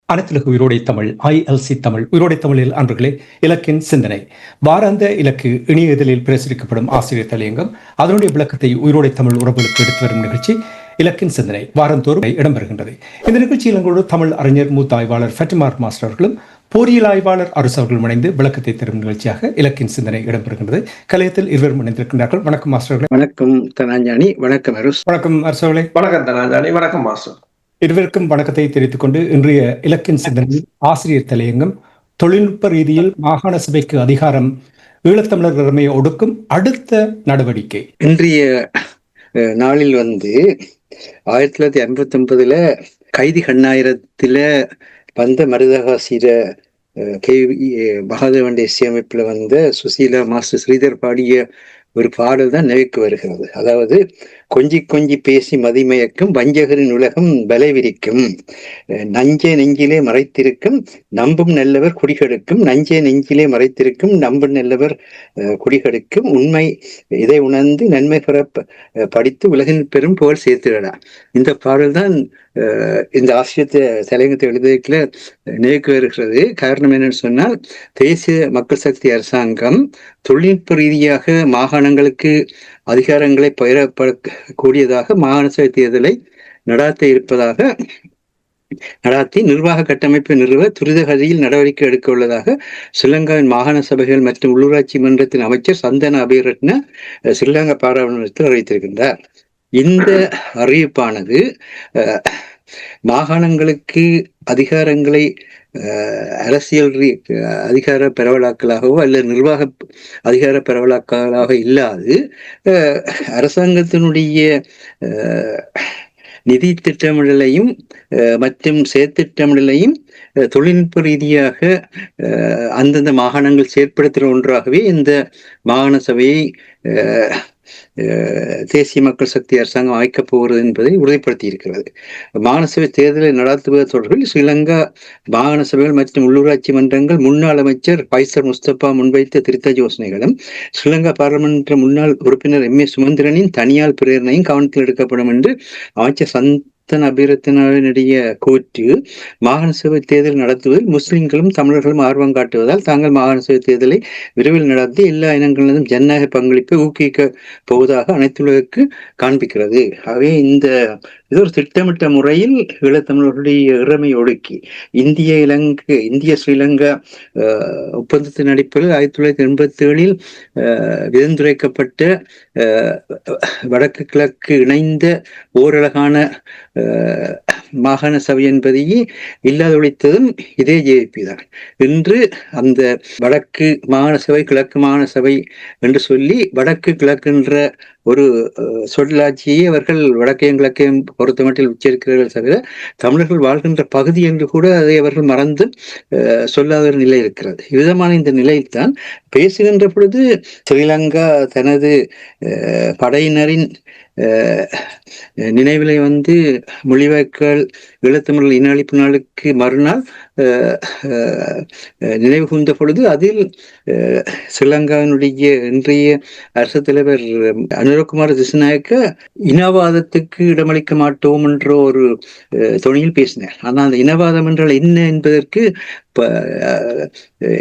அனைத்துலக உயிரோடை தமிழ் ILC தமிழ் உயிரோடை தமிழில் அன்பர்களே, இலக்கின் சிந்தனை வாராந்த இலக்கு இணைய இதழில் பிரசுரிக்கப்படும் ஆசிரியர் தலையங்கம் அதனுடைய விளக்கத்தை உயிரோடை தமிழ் உறவுகளுக்கு எடுத்து வரும் நிகழ்ச்சி இலக்கின் சிந்தனை வாரந்தோறும் இடம்பெறுகின்றது. இந்த நிகழ்ச்சியில் எங்களோடு தமிழ் அறிஞர் மூத்த ஆய்வாளர் ஃபெட்டிமார் மாஸ்டர் அவர்களும் பொறியியல் ஆய்வாளர் அரசு அவர்களும் இணைந்து விளக்கத்தை தரும் நிகழ்ச்சியாக இலக்கின் சிந்தனை இடம்பெறுகின்றது. கலையத்தில் இருவரும் இணைந்திருக்கின்றார்கள். வணக்கம் மாஸ்டர்களே. வணக்கம் தனாஞ்சானி. வணக்கம் அரசு. வணக்கம் அரசவர்களே. வணக்கம் தனாஞ்சானி. வணக்கம் மாஸ்டர். இருவருக்கும் வணக்கத்தை தெரிவித்துக் கொண்டு இன்றைய இலக்கின் சிந்தனையில் ஆசிரியர் தலையங்கம் தொழில்நுட்ப ரீதியில் மாகாண சபைக்கு அதிகாரம் ஈழத்தமிழர் உரிமையை ஒடுக்கும் அடுத்த நடவடிக்கை. இன்றைய நாளில் 1959 கைதி கண்ணாயிரத்துல வந்த மருதகாசிர மகாதேவன் இசையமைப்புல சுசீலா மாஸ்டர் ஸ்ரீதர் பாடிய ஒரு பாடல் தான் நினைவுக்கு வருகிறது. அதாவது, கொஞ்சி கொஞ்சி பேசி மதிமயக்கும் வஞ்சகரின் உலகம் பலை விரிக்கும், நஞ்சே நெஞ்சிலே மறைத்திருக்கும் நம்பும் நல்லவர் குடிகெடுக்கும், நஞ்சே நெஞ்சிலே மறைத்திருக்கும் நம்பும் நல்லவர் குடிகெடுக்கும், உண்மை இதை உணர்ந்து நன்மை பெற படித்து உலகின் பெரும் புகழ் சேர்த்துடா. இந்த பாடல் தான் இந்த ஆசிரியத்தை தலையங்கத்தை எழுதுவதற்குள்ள நினைவுக்கு வருகிறது. காரணம் என்னன்னு சொன்னால், தேசிய மக்கள் சக்தி அரசாங்கம் தொழில்நுட்ப ரீதியாக மாகாணங்களுக்கு அதிகாரங்களை பகிரப்படக்கூடியதாக மாகாண சபை தேர்தலை நடாத்தி நிர்வாக கட்டமைப்பை நிறுவ துரித கதியில் நடவடிக்கை எடுக்க உள்ளதாக ஸ்ரீலங்காவின் மாகாண சபைகள் மற்றும் உள்ளூராட்சி மன்றத்தின் அமைச்சர் சந்தன அபிரத்ன ஸ்ரீலங்கா பாராளுமன்றத்தில் அறிவித்திருக்கின்றார். இந்த அறிவிப்பானது மாகாணங்களுக்கு அதிகாரங்களை அரசியல் அதிகார பரவலாக்கலாகவோ அல்லது நிர்வாக அதிகார பரவலாக்கலாக இல்லாது அரசாங்கத்தினுடைய நிதி திட்டமிடலையும் மற்றும் செயற்திட்டமிடலையும் தொழில்நுட்ப ரீதியாக அந்தந்த மாகாணங்கள் செயற்படுத்துகிற ஒன்றாகவே இந்த மாகாண சபையை தேசிய மக்கள் சக்தி அரசாங்கம் அமைக்கப் போகிறது என்பதை உறுதிப்படுத்தி இருக்கிறது. மாகாண சபை தேர்தலை நடத்துவது தொடர்பில் ஸ்ரீலங்கா மாகாண சபைகள் மற்றும் உள்ளூராட்சி மன்றங்கள் முன்னாள் அமைச்சர் பைசர் முஸ்தபா முன்வைத்த திருத்த யோசனைகளும் ஸ்ரீலங்கா பாராளுமன்ற முன்னாள் உறுப்பினர் MA சுமந்திரனின் தனியால் பிரேரணையும் கவனத்தில் எடுக்கப்படும் என்று அமைச்சர் அபிரத்தினுடைய கூற்று, மாகாண சபை தேர்தல் நடத்துவதில் முஸ்லிம்களும் தமிழர்களும் ஆர்வம் காட்டுவதால் தாங்கள் மாகாண சபை தேர்தலை விரைவில் நடத்தி எல்லா இனங்களிலும் ஜனநாயக பங்களிப்பை ஊக்குவிக்க போவதாக அனைத்துலகுக்கு காண்பிக்கிறது. ஆகவே இது ஒரு திட்டமிட்ட முறையில் ஈழத்தமிழர்களுடைய இறமை ஒடுக்கி இந்திய ஸ்ரீலங்கா ஒப்பந்தத்தின் அடிப்படையில் 1987 விதந்துரைக்கப்பட்ட வடக்கு கிழக்கு இணைந்த ஓரழகான மாகாண சபை என்பதையே இல்லாதொழித்ததும் இதே JVP தான். இன்று அந்த வடக்கு மாகாண சபை கிழக்கு மாகாண சபை என்று சொல்லி வடக்கு கிழக்குன்ற ஒரு சொல்லாட்சியை அவர்கள் வடக்கையும் கிழக்கையும் பொறுத்த மட்டில் உச்சரிக்கிறார்கள் தவிர தமிழர்கள் வாழ்கின்ற பகுதி என்று கூட அதை அவர்கள் மறந்து சொல்லாத ஒரு நிலை இருக்கிறது. விதமான இந்த நிலையில்தான் பேசுகின்ற பொழுது ஸ்ரீலங்கா தனது படையினரின் நினைவிலை மொழிவாய்க்கால் ஈழத்தமிழ் இன அழிப்பு நாளுக்கு மறுநாள் நினைவு கூர்ந்த பொழுது அதில் ஸ்ரீலங்காவினுடைய இன்றைய அரசு தலைவர் அனுரகுமார திசுநாயக்க இனவாதத்துக்கு இடமளிக்க மாட்டோம் என்ற ஒரு தொனியில் பேசினார். ஆனால் அந்த இனவாதம் என்றால் என்ன என்பதற்கு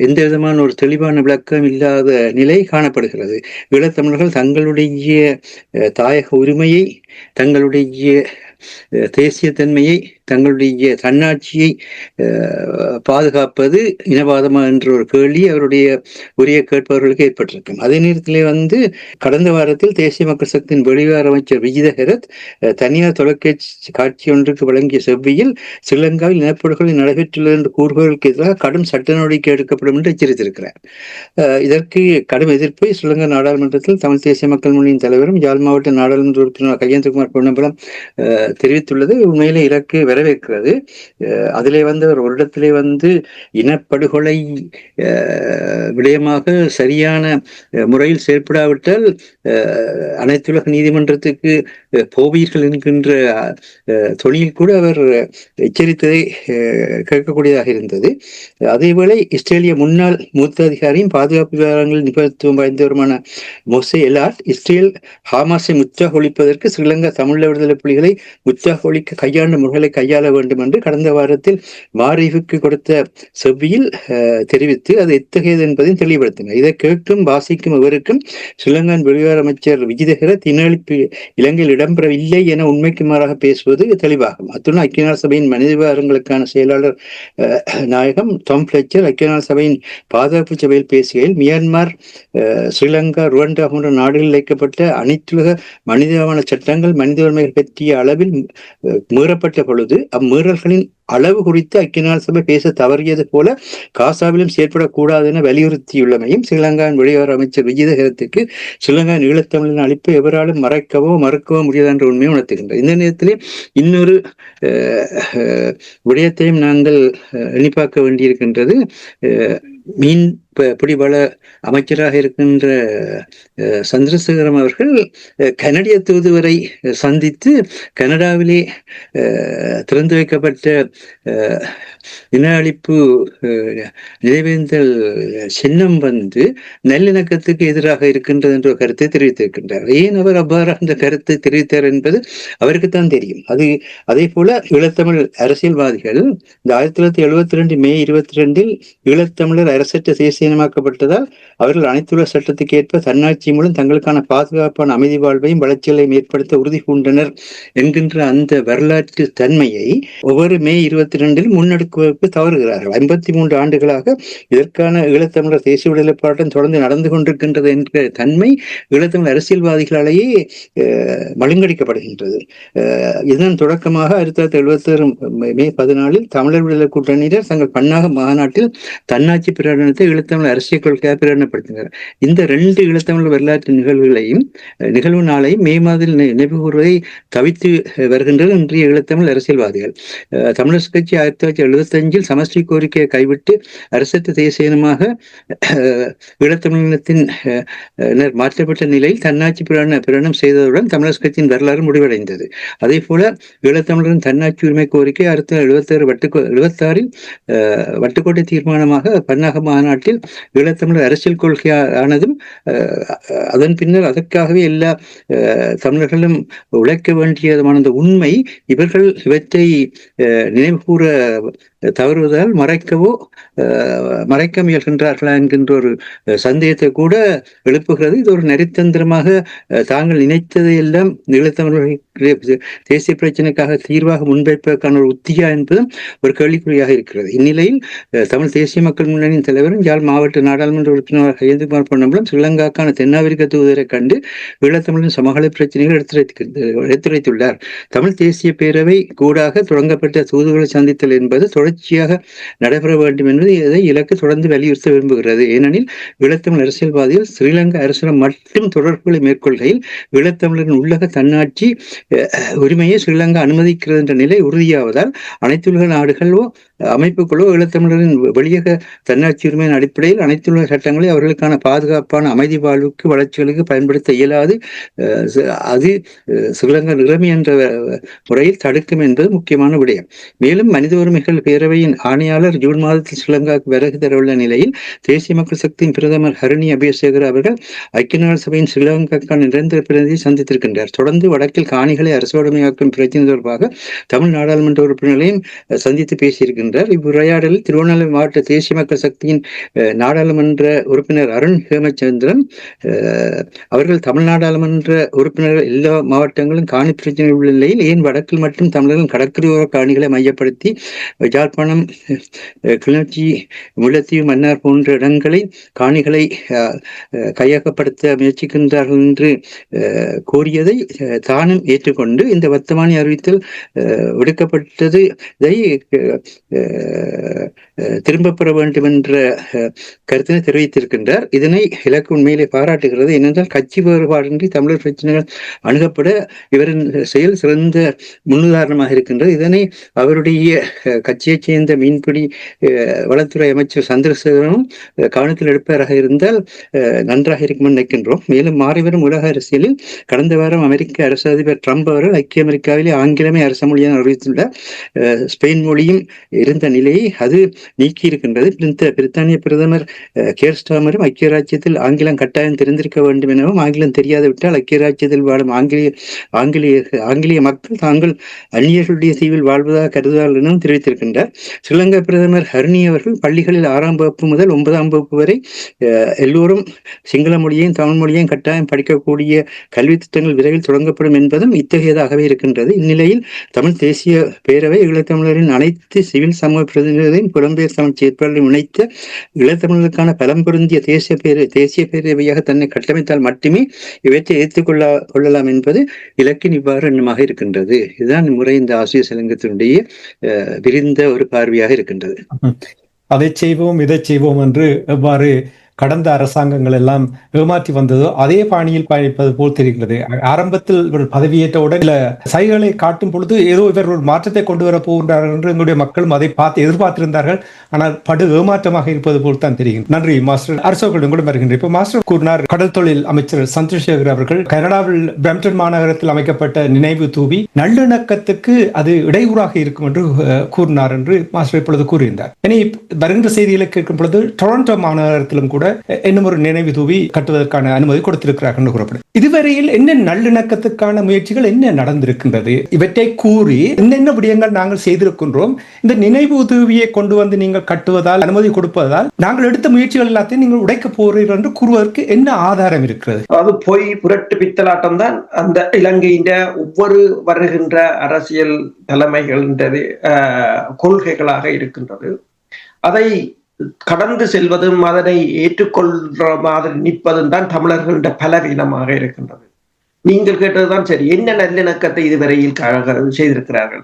எந்த விதமான ஒரு தெளிவான விளக்கம் இல்லாத நிலை காணப்படுகிறது. ஈழத்தமிழர்கள் தங்களுடைய தாயக உரிமையை, தங்களுடைய தேசியத்தன்மையை, தங்களுடைய தன்னாட்சியை பாதுகாப்பது இனவாதமா என்ற ஒரு கேள்வி அவருடைய உரிய கேட்பவர்களுக்கு ஏற்பட்டிருக்கும். அதே நேரத்திலே கடந்த வாரத்தில் தேசிய மக்கள் சக்தியின் வெளிவார அமைச்சர் விஜித ஹெரத் தனியார் தொலைக்காட்சி காட்சி ஒன்றுக்கு வழங்கிய செவ்வியில் ஸ்ரீலங்காவில் இனப்படுகொலை நடைபெற்றுள்ளது என்று கூறுகளுக்கு எதிராக கடும் சட்ட நடவடிக்கை எடுக்கப்படும் என்று எச்சரித்திருக்கிறார். இதற்கு கடும் எதிர்ப்பை ஸ்ரீலங்கா நாடாளுமன்றத்தில் தமிழ் தேசிய மக்கள் முன்னணியின் தலைவரும் யாழ் மாவட்ட நாடாளுமன்ற உறுப்பினர் கல்யாணகுமார் பொன்னம்பலம் தெரிவித்துள்ளது. உண்மையிலே இலக்கு வரவேற்கிறது. அதிலே ஒரு இடத்திலே இனப்படுகொலை விடயமாக சரியான முறையில் செயற்படாவிட்டால் அனைத்துலக நீதிமன்றத்துக்கு போவீர்கள் என்கின்ற தொனியில் கூட அவர் எச்சரித்ததை கேட்கக்கூடியதாக இருந்தது. அதேவேளை இஸ்ரேலிய முன்னாள் மூத்த அதிகாரியும் பாதுகாப்பு விவகாரங்களில் நிபுணத்துவம் வாய்ந்தவருமான மோசே எலாட் இஸ்ரேல் ஹமாஸை முற்றாக ஒழிப்பதற்கு ஸ்ரீலங்கா தமிழ் விடுதலை புலிகளை முற்றாக ஒழிக்க கையாண்ட முறைகளை கையாள வேண்டும் என்று கடந்த வாரத்தில் மாரீஃபுக்கு கொடுத்த செவ்வியில் தெரிவித்து அது எத்தகையது என்பதையும் தெளிவுபடுத்தினார். இதை கேட்கும் வாசிக்கும் இவருக்கும் ஸ்ரீலங்காவின் வெளிவார அமைச்சர் விஜிதஹர தினளிப்பு இலங்கையில் இடம்பெறவில்லை என உண்மைக்கு மாறாக பேசுவது தெளிவாகும். அத்துடன் ஐக்கிய நாடு சபையின் மனித விவகாரங்களுக்கான செயலாளர் நாயகம் டாம் ஃபிளெச்சர் ஐக்கிய நாடு சபையின் பாதுகாப்பு சபையில் பேசுகையில் மியான்மர், ஸ்ரீலங்கா, ருவாண்டா போன்ற நாடுகளில் வைக்கப்பட்ட அனைத்துலக மனிதாபமான சட்டங்கள் மனித உரிமைகள் பற்றிய அளவில் மீறப்பட்ட பொழுது அம்மீறல்களின் அளவு குறித்து ஐக்கிய நாடு சபை பேச தவறியது போல காசாவிலும் செயற்படக்கூடாது என வலியுறுத்தியுள்ளமையும் ஸ்ரீலங்காவின் வெளிவார அமைச்சர் விஜிதஹரத்துக்கு ஸ்ரீலங்காவின் ஈழத்தமிழின் அளிப்பை எவராலும் மறக்கவோ முடியாது என்ற உண்மையை உணர்த்துகின்றது. இந்த நேரத்திலே இன்னொரு விடயத்தையும் நாங்கள் எண்ணிப்பார்க்க வேண்டியிருக்கின்றது. மீன் பிடிவள அமைச்சராக இருக்கின்ற சந்திரசேகரம் அவர்கள் கனடிய தூதுவரை சந்தித்து கனடாவிலே திறந்து வைக்கப்பட்ட இன அழிப்பு நினைவேந்தல் சின்னம் நல்லிணக்கத்துக்கு எதிராக இருக்கின்றது என்ற கருத்தை தெரிவித்திருக்கின்றார். ஏன் அவர் அவ்வாறு அந்த கருத்தை தெரிவித்தார் என்பது அவருக்குத்தான் தெரியும். அதே போல ஈழத்தமிழ் அரசியல்வாதிகள் இந்த 1972 மே 22 ஈழத்தமிழர் அரசற்ற தேசியமாக்கப்பட்டதால் அவர்கள் அனைத்துலக சட்டத்துக்கு ஏற்ப தன்னாட்சி மூலம் தங்களுக்கான பாதுகாப்பான அமைதி வாழ்வையும் வளர்ச்சிகளையும் ஏற்படுத்த உறுதி பூண்டனர் என்கின்ற அந்த வரலாற்று தன்மையை ஒவ்வொரு மே 22 முன்னெடுக்குவதற்கு தவறுகிறார்கள். 53 ஆண்டுகளாக இதற்கான ஈழத்தமிழர் தேசிய விடுதலை போராட்டம் தொடர்ந்து நடந்து கொண்டிருக்கின்றது என்ற தன்மை ஈழத்தமிழ் அரசியல்வாதிகளாலேயே மழுங்கடிக்கப்படுகின்றது. இதன் தொடக்கமாக 1976 மே 14 தமிழர் விடுதலை கூட்டணியினர் தங்கள் பன்னாக மாநாட்டில் தன்னாட்சி பிரகடனத்தை ஈழத்தமிழ் அரசியல் கொள்கையாக பிரகடனப்படுத்தினர். இந்த 2 ஈழத்தமிழ் வரலாற்று நிகழ்வு நாளையும் மே மாதத்தில் நினைவு கூறுவதை தவித்து வருகின்றது இன்றைய ஈழத்தமிழ் அரசியல்வாதிகள். தமிழரசு கட்சி 1975 சமஷ்டி கோரிக்கையை கைவிட்டு அரசற்ற தேசியமாக ஈழத்தமிழினத்தின் மாற்றப்பட்ட நிலையில் தன்னாட்சி பிரகடனம் செய்ததுடன் தமிழரசு கட்சியின் வரலாறு முடிவடைந்தது. அதே போல ஈழத்தமிழரின் தன்னாட்சி உரிமை கோரிக்கை 1976 வட்டுக்கோட்டை தீர்மானமாக பன்னாக மாநாட்டில் ஈழத்தமிழர் அரசியல் கொள்கையானதும் அதன் பின்னர் அதற்காகவே எல்லா தமிழர்களும் உழைக்க வேண்டியதுமான அந்த உண்மை இவற்றை நினைவு கூற தவறுவதால் மறைக்க முயல்கின்றார்களா என்கின்ற ஒரு சந்தேகத்தை கூட எழுப்புகிறது. இது ஒரு நரித்தந்திரமாக தாங்கள் நினைத்ததை எல்லாம் ஈழத்தமிழர்களுடைய தேசிய பிரச்சனைக்காக தீர்வாக முன்வைப்பதற்கான ஒரு உத்தியா என்பதும் ஒரு கேள்விக்குறியாக இருக்கிறது. இந்நிலையில் தமிழ் தேசிய மக்கள் முன்னணியின் தலைவரும் யாழ் மாவட்ட நாடாளுமன்ற உறுப்பினராக ஹேந்துகுமார் பொன்னம்பலம் ஸ்ரீலங்காக்கான தென்னாப்பிரிக்க தூதரை கண்டு ஈழத்தமிழின் சமகால பிரச்சனைகள் எடுத்துரைத்துள்ளார். தமிழ் தேசிய பேரவை கூடாக தொடங்கப்பட்ட தூதுகளை சந்தித்தல் என்பது தொடர்ச்சியாக நடைபெற வேண்டும் என்பது இதை இலக்கு தொடர்ந்து வலியுறுத்த விரும்புகிறது. ஏனெனில் ஈழத்தமிழ் அரசியல்வாதிகள் ஸ்ரீலங்கா அரசுடன் மட்டும் தொடர்புகளை மேற்கொள்கையில் ஈழத்தமிழரின் உள்ளக தன்னாட்சி உரிமையை ஸ்ரீலங்கா அனுமதிக்கிறது என்ற நிலை உறுதியாவதால் அனைத்துலக நாடுகளோ அமைப்புகளோ ஈழத்தமிழரின் வெளியக தன்னாட்சி உரிமையின் அடிப்படையில் அனைத்துலக சட்டங்களை அவர்களுக்கான பாதுகாப்பான அமைதி வாழ்வுக்கு வளர்ச்சிகளுக்கு பயன்படுத்த இயலாது. அது ஸ்ரீலங்கா நிலைமை என்ற முறையில் தடுக்கும் என்பது முக்கியமான விடயம். மேலும் மனித உரிமைகள் பேரவையின் ஆணையாளர் ஜூன் மாதத்தில் ஸ்ரீலங்காவுக்கு வருகை தரவுள்ள நிலையில் தேசிய மக்கள் சக்தியின் பிரதமர் ஹரணி அபேசேகர் அவர்கள் ஐக்கிய நாடு சபையின் ஸ்ரீலங்காக்கான நிரந்தர பிரதிநிதியை சந்தித்திருக்கின்றார். தொடர்ந்து வடக்கில் காணிகளை அரசுடைமையாக்கும் பிரச்சனை தொடர்பாக தமிழ் நாடாளுமன்ற உறுப்பினர்களையும் சந்தித்து பேசியிருக்கின்றார். இவ்வுரையாடலில் திருவண்ணாமலை மாவட்ட தேசிய மக்கள் சக்தியின் நாடாளுமன்ற உறுப்பினர் அருண் ஹேமச்சந்திரன் அவர்கள் தமிழ் நாடாளுமன்ற உறுப்பினர்கள் எல்லா மாவட்டங்களும் காணி பிரச்சனை உள்ள நிலையில் ஏன் வடக்கில் மட்டும் தமிழர்கள் கடற்கரையோர காணிகளை மையப்படுத்தி யாழ்ப்பாணம், கிளிநொச்சி, முல்லைத்தீவு, மன்னார் போன்ற இடங்களில் காணிகளை கையகப்படுத்த முயற்சிக்கின்றார்கள் என்று கோரியதை தானும் ஏற்றுக்கொண்டு இந்த வர்த்தமானி அறிவித்தல் விடுக்கப்பட்டதை திரும்ப பெற வேண்டும் என்ற கருத்தினை தெரிவித்திருக்கின்றார். இதனை இலக்கு உண்மையிலே பாராட்டுகிறது. ஏனென்றால் கட்சி வேறுபாடின்றி தமிழர் பிரச்சனைகள் அணுகப்பட இவரின் செயல் சிறந்த முன்னுதாரணமாக இருக்கின்றது. இதனை அவருடைய கட்சியைச் சேர்ந்த மீன்பிடி வளத்துறை அமைச்சர் சந்திரசேகரனும் கவனத்தில் எடுப்பவராக இருந்தால் நன்றாக இருக்கும் நினைக்கின்றோம். மேலும் மாறிவரும் உலக அரசியலில் கடந்த வாரம் அமெரிக்க அரசு அதிபர் ட்ரம்ப் அவர்கள் ஐக்கிய அமெரிக்காவிலே ஆங்கிலமே அரச மொழியாக அறிவித்துள்ள ஸ்பெயின் மொழியும் இருந்த நிலையை அது நீக்கி இருக்கின்றது. பிரித்தானிய பிரதமர் கேர் ஸ்டாமரும் ஐக்கிய ராஜ்யத்தில் ஆங்கிலம் கட்டாயம் தெரிந்திருக்க வேண்டும் எனவும், ஆங்கிலம் தெரியாது விட்டால் ஐக்கிய ராஜ்யத்தில் வாழும் ஆங்கிலேய மக்கள் தாங்கள் அந்நியர்களுடைய தீவில் வாழ்வதாக கருதுவார்கள் எனவும் தெரிவித்திருக்கின்றார். ஸ்ரீலங்கா பிரதமர் ஹர்னி அவர்கள் பள்ளிகளில் 6ஆம் வகுப்பு முதல் 9ஆம் வகுப்பு வரை எல்லோரும் சிங்கள மொழியையும் தமிழ் மொழியையும் கட்டாயம் படிக்கக்கூடிய கல்வி திட்டங்கள் விரைவில் தொடங்கப்படும் என்பதும் இத்தகையதாகவே இருக்கின்றது. இந்நிலையில் தமிழ் தேசிய பேரவை ஈழத்தமிழரின் அனைத்து சிவில் சமூக பிரதிநிதிகளையும் புலம்பெயர் தமிழ் செயற்பாடுகளையும் இணைத்து ஈழத்தமிழர்களுக்கான பலம் பொருந்திய தேசிய பேரவையாக தன்னை கட்டமைத்தால் மட்டுமே இவற்றை கொள்ளலாம் என்பது இலக்கின் இவ்வாறு எண்ணமாக இருக்கின்றது. இதுதான் முறை இந்த ஆசிரியர் சலங்கத்தினுடைய விரிந்த ஒரு பார்வையாக இருக்கின்றது. அதை செய்வோம் இதை செய்வோம் என்று எவ்வாறு கடந்த அரசாங்கங்கள் எல்லாம் ஏமாற்றி வந்ததோ அதே பாணியில் பயணிப்பது போல் தெரிகிறது. ஆரம்பத்தில் இவர் பதவியேற்றவுடன் சில சைகளை காட்டும் பொழுது ஏதோ இவர் ஒரு மாற்றத்தை கொண்டு வர போகின்றார்கள் என்று எங்களுடைய மக்களும் அதை பார்த்து எதிர்பார்த்திருந்தார்கள். ஆனால் படு ஏமாற்றமாக இருப்பது போல் தான் தெரியும். நன்றி மாஸ்டர். அரசோக்கள் உங்களும் வருகின்ற இப்போ மாஸ்டர் கூறினார், கடல் தொழில் அமைச்சர் சந்திரசேகர் அவர்கள் கனடாவில் பிரம்டன் மாநகரத்தில் அமைக்கப்பட்ட நினைவு தூவி நல்லிணக்கத்துக்கு அது இடையூறாக இருக்கும் என்று கூறினார் என்று மாஸ்டர் இப்பொழுது கூறியிருந்தார். இனி வருகின்ற செய்திகளை கேட்கும் பொழுது டொரண்டோ மாநகரத்திலும் கூட இன்னும் ஒரு நினைவு தூவி கட்டுவதற்கான அனுமதி கொடுத்திருக்கிறார்கள் கூறப்படும். இதுவரையில் என்ன நல்லிணக்கத்துக்கான முயற்சிகள் என்ன நடந்திருக்கின்றது? இவற்றை கூறி என்னென்ன விடயங்கள் நாங்கள் செய்திருக்கின்றோம், இந்த நினைவு தூவியை கொண்டு வந்து நீங்கள் கட்டுவதால் அனுமதி கொடுப்பதால் நாங்கள் எடுத்த முயற்சிகள் எல்லாத்தையும் நீங்கள் உடைக்க போறீர்கள் என்று கூறுவதற்கு என்ன ஆதாரம் இருக்கிறது? அது பொய் புரட்டு பித்தலாட்டம் தான் அந்த இலங்கையின் ஒவ்வொரு வருகின்ற அரசியல் தலைமைகள் கொள்கைகளாக இருக்கின்றது. அதை கடந்து செல்வதும் அதனை ஏற்றுக்கொள்ற மாதிரி நிற்பதும் தான் தமிழர்களுடைய பலவீனமாக இருக்கின்றது. நீங்கள் கேட்டதுதான் சரி. என்ன நல்லிணக்கத்தை இதுவரையில் செய்திருக்கிறார்கள்?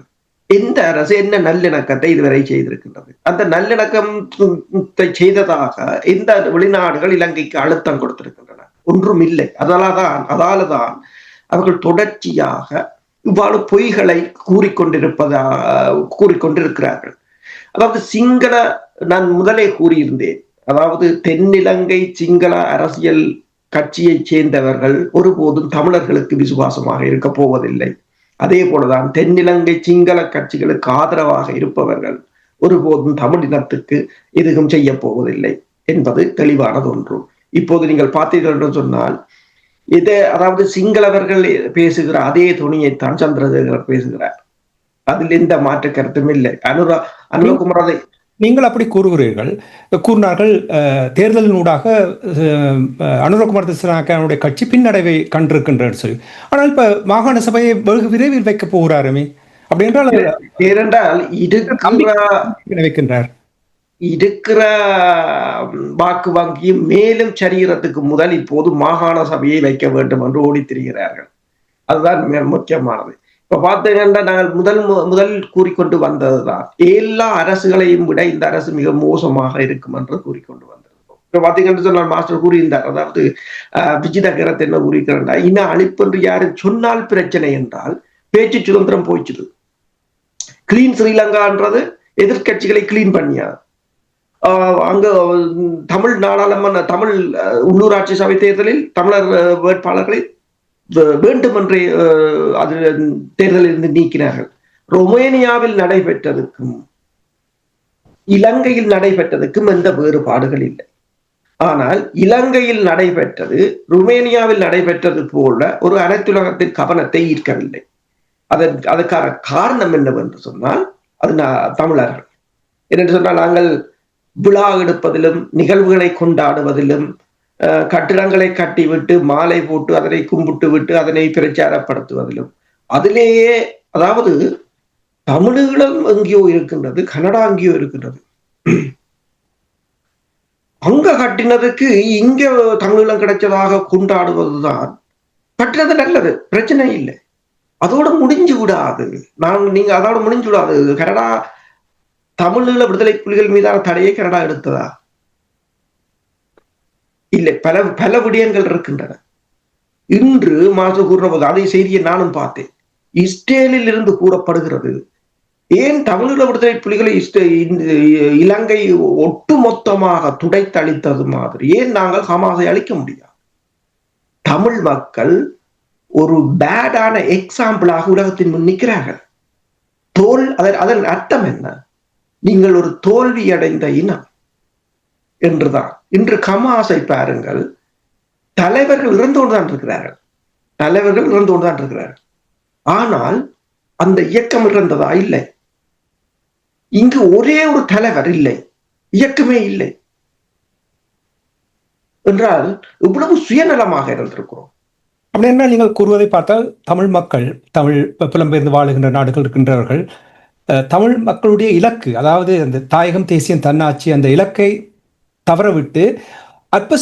எந்த அரசு என்ன நல்லிணக்கத்தை இதுவரை செய்திருக்கின்றது? அந்த நல்லிணக்கத்தை செய்ததாக எந்த வெளிநாடுகள் இலங்கைக்கு அழுத்தம் கொடுத்திருக்கின்றன? ஒன்றும் இல்லை. அதாலதான் அவர்கள் தொடர்ச்சியாக இவ்வாறு பொய்களை கூறிக்கொண்டிருக்கிறார்கள். அதாவது சிங்கள, நான் முதலே கூறியிருந்தேன், அதாவது தென்னிலங்கை சிங்கள அரசியல் கட்சியை சேர்ந்தவர்கள் ஒருபோதும் தமிழர்களுக்கு விசுவாசமாக இருக்க போவதில்லை. அதே போலதான் தென்னிலங்கை சிங்கள கட்சிகளுக்கு ஆதரவாக இருப்பவர்கள் ஒருபோதும் தமிழினத்துக்கு எதுவும் செய்ய போவதில்லை என்பது தெளிவானது ஒன்று. இப்போது நீங்கள் பார்த்தீர்கள் என்று சொன்னால் அதாவது சிங்களவர்கள் பேசுகிற அதே துணியைத்தான் சந்திரசேகர் பேசுகிறார். அதில் எந்த மாற்று கருத்தும் இல்லை. அனுரகுமாரை நீங்கள் அப்படி கூறினார்கள். தேர்தலினூடாக அனுரகுமார் திசாநாயக்கனுடைய கட்சி பின்னடைவை கண்டிருக்கின்றது சொல்லி. ஆனால் இப்ப மாகாண சபையை வெகு விரைவில் வைக்க போகிறாருமே, அப்படி என்றால் இருக்கிற வாக்கு வங்கியும் மேலும் சரிகிறதுக்கு முதல் இப்போது மாகாண சபையை வைக்க வேண்டும் என்று ஓடி திரிகிறார்கள். அதுதான் முக்கியமானது. இப்ப பார்த்தீங்கன்னா நாங்கள் முதல் கூறிக்கொண்டு வந்ததுதான் எல்லா அரசுகளையும் விட இந்த அரசு மிக மோசமாக இருக்கும் என்று கூறிக்கொண்டு வந்திருந்தோம். இப்ப பாத்தீங்கன்னு சொன்னால் மாஸ்டர் கூறியிருந்தார், அதாவது விஜிதகரத் என்ன கூறியிருக்கிறா, இன அழிப்பு என்று யாரு சொன்னால் பிரச்சனை என்றால் பேச்சு சுதந்திரம் போயிடுது. கிளீன் ஸ்ரீலங்கான்றது எதிர்கட்சிகளை கிளீன் பண்ணியா, அங்க தமிழ் நாடாளுமன்ற தமிழ் உள்ளூராட்சி சபை தேர்தலில் தமிழர் வேட்பாளர்களை வேண்டுமென்றே அது தேர்தலில் இருந்து நீக்கினார்கள். ரொமேனியாவில் நடைபெற்றதுக்கும் இலங்கையில் நடைபெற்றதுக்கும் எந்த வேறுபாடுகள் இல்லை. ஆனால் இலங்கையில் நடைபெற்றது ருமேனியாவில் நடைபெற்றது போல ஒரு அனைத்துலகத்தின் கவனத்தை ஈர்க்கவில்லை. அதுக்கான காரணம் என்னவென்று சொன்னால் அது தமிழர்கள். என்னென்று சொன்னால் நாங்கள் விழா எடுப்பதிலும் நிகழ்வுகளை கொண்டாடுவதிலும் கட்டிடங்களை கட்டிவிட்டு மாலை போட்டு அதனை கும்பிட்டு விட்டு அதனை பிரச்சாரப்படுத்துவதிலும் அதிலேயே, அதாவது தமிழீழம் எங்கேயோ இருக்கின்றது, கனடா எங்கேயோ இருக்கின்றது. அங்க கட்டினதுக்கு இங்க தமிழீழம் கிடைச்சதாக கொண்டாடுவதுதான் கட்டினது நல்லது, பிரச்சனை இல்லை. அதோட முடிஞ்சு விடாது. நீங்க அதோட முடிஞ்சு விடாது. கனடா தமிழீழ விடுதலை புலிகள் மீதான தடையை கனடா எடுத்ததா? இல்லை. பல பல விடயங்கள் இருக்கின்றன. இன்று மாசு கூறின போது அதே செய்தியை நானும் பார்த்தேன். இஸ்ரேலில் இருந்து கூறப்படுகிறது, ஏன் தமிழீழ விடுதலை புலிகளை இலங்கை ஒட்டுமொத்தமாக துடைத்தளித்தது மாதிரி ஏன் நாங்கள் ஹமாஸை அழிக்க முடியாது? தமிழ் மக்கள் ஒரு பேடான எக்ஸாம்பிளாக உலகத்தின் முன் நிற்கிறார்கள். அதன் அர்த்தம் என்ன? நீங்கள் ஒரு தோல்வி அடைந்த இனம் என்றுதான். இன்று ஹமாஸை பாருங்கள், தலைவர்கள் இறந்து கொண்டுதான் இருக்கிறார்கள். தலைவர்கள் இறந்து கொண்டுதான் இருக்கிறார்கள். ஆனால் அந்த இயக்கம் இறந்ததா? இல்லை. இங்கு ஒரே ஒரு தலைவர் இல்லை, இயக்கமே இல்லை என்றால் இவ்வளவு சுயநலமாக இருந்திருக்கிறோம். அப்படின்னா நீங்கள் கூறுவதை பார்த்தால் தமிழ் மக்கள், தமிழ் புலம்பெயர்ந்து வாழுகின்ற நாடுகள் இருக்கின்றவர்கள், தமிழ் மக்களுடைய இலக்கு, அதாவது அந்த தாயகம், தேசியம், தன்னாட்சி, அந்த இலக்கை தவறவிட்டு அற்ப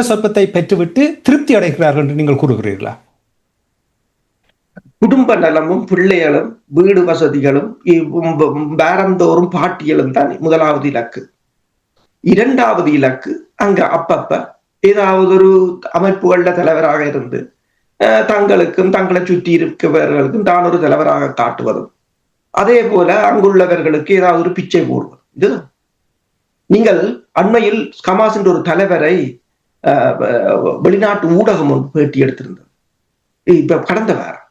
சொற்பத்தை பெற்றுவிட்டு திருப்தி அடைகிறார்கள் என்று நீங்கள் கூறுகிறீர்களா? குடும்ப நலமும் பிள்ளைகளும் வீடு வசதிகளும் வாரந்தோறும் பாட்டியலும் தான் முதலாவது இலக்கு. இரண்டாவது இலக்கு அங்க அப்பப்ப ஏதாவது ஒரு அமைப்புகள தலைவராக இருந்து தங்களுக்கும் தங்களை சுற்றி இருக்கவர்களுக்கும் தான் ஒரு தலைவராக காட்டுவதும், அதே போல அங்குள்ளவர்களுக்கு ஏதாவது ஒரு பிச்சை போடுவது. இதுதான். நீங்கள் அண்மையில் ஹமாஸ் என்ற ஒரு தலைவரை வெளிநாட்டு ஊடகம் ஒன்று பேட்டி எடுத்திருந்தது, இப்ப கடந்த வாரம்.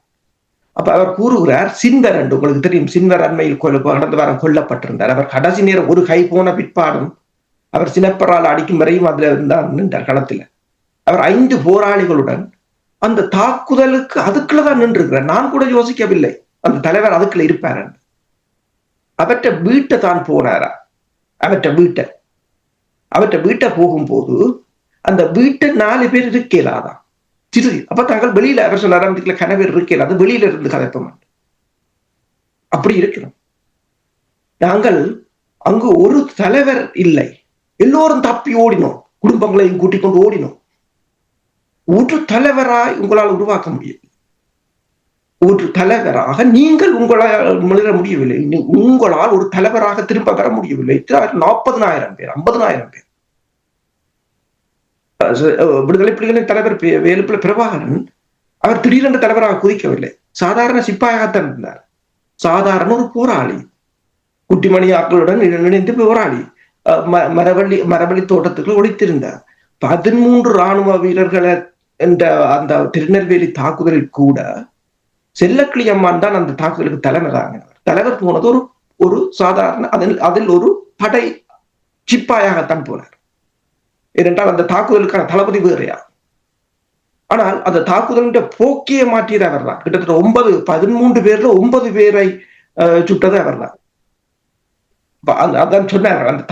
அப்ப அவர் கூறுகிறார், சின்வர் என்று உங்களுக்கு தெரியும், சின்வர் அண்மையில் கடந்த வாரம் கொல்லப்பட்டிருந்தார். அவர் கடைசி நேரம் ஒரு கை போன பிற்பாடும் அவர் சினப்பரால் அடிக்கும் வரையும் அதுல இருந்தார் நின்றார் களத்துல. அவர் 5 போராளிகளுடன் அந்த தாக்குதலுக்கு அதுக்குள்ளதான் நின்றுகிறார். நான் கூட யோசிக்கவில்லை அந்த தலைவர் அதுக்குள்ள இருப்பார். அவற்றை வீட்டை தான் போனாரா? அவற்றை வீட்டை போகும்போது அந்த வீட்டை 4 பேர் இருக்கலாதான் சிறு. அப்ப தாங்கள் வெளியில அவர் சொன்ன ஆரம்பத்துல கனவேர் இருக்கல, அது வெளியில இருந்து கதைப்போம். அப்படி இருக்கிறோம் நாங்கள். அங்கு ஒரு தலைவர் இல்லை, எல்லோரும் தப்பி ஓடினோம், குடும்பங்களையும் கூட்டிக் கொண்டு ஓடினோம். ஒரு தலைவராய் உங்களால் உருவாக்க முடியும். ஒரு தலைவராக நீங்கள் உங்களால் முழுக முடியவில்லை. உங்களால் ஒரு தலைவராக திரும்ப வர முடியவில்லை. 40,000 பேர், 50,000 பேர். விடுதலை புலிகளின் தலைவர் வேலுப்பிள்ளை பிரபாகரன் அவர் திடீரென்று தலைவராக குதிக்கவில்லை. சாதாரண சிப்பாயாகத்தான் இருந்தார். சாதாரண ஒரு போராளி, குட்டிமணி ஆக்களுடன் இணைந்து போராளி மரவள்ளி தோட்டத்துக்குள் ஒழித்திருந்தார். 13 இராணுவ வீரர்களை என்ற அந்த திருநெல்வேலி தாக்குதலில் கூட செல்லக்கிளி அம்மான் தான் அந்த தாக்குதலுக்கு தலைமை தாங்கினார். தலைவர் போனது ஒரு சாதாரண அதில் ஒரு படை சிப்பாயாகத்தான் போனார். ஏனென்றால் அந்த தாக்குதலுக்கான தளபதி வேறையா. ஆனால் அந்த தாக்குதலின் போக்கிய மாற்றியது அவர் தான். கிட்டத்தட்ட 13 பேர்ல 9 பேரை சுட்டது அவர் தான். அதான் சொன்னார், அந்த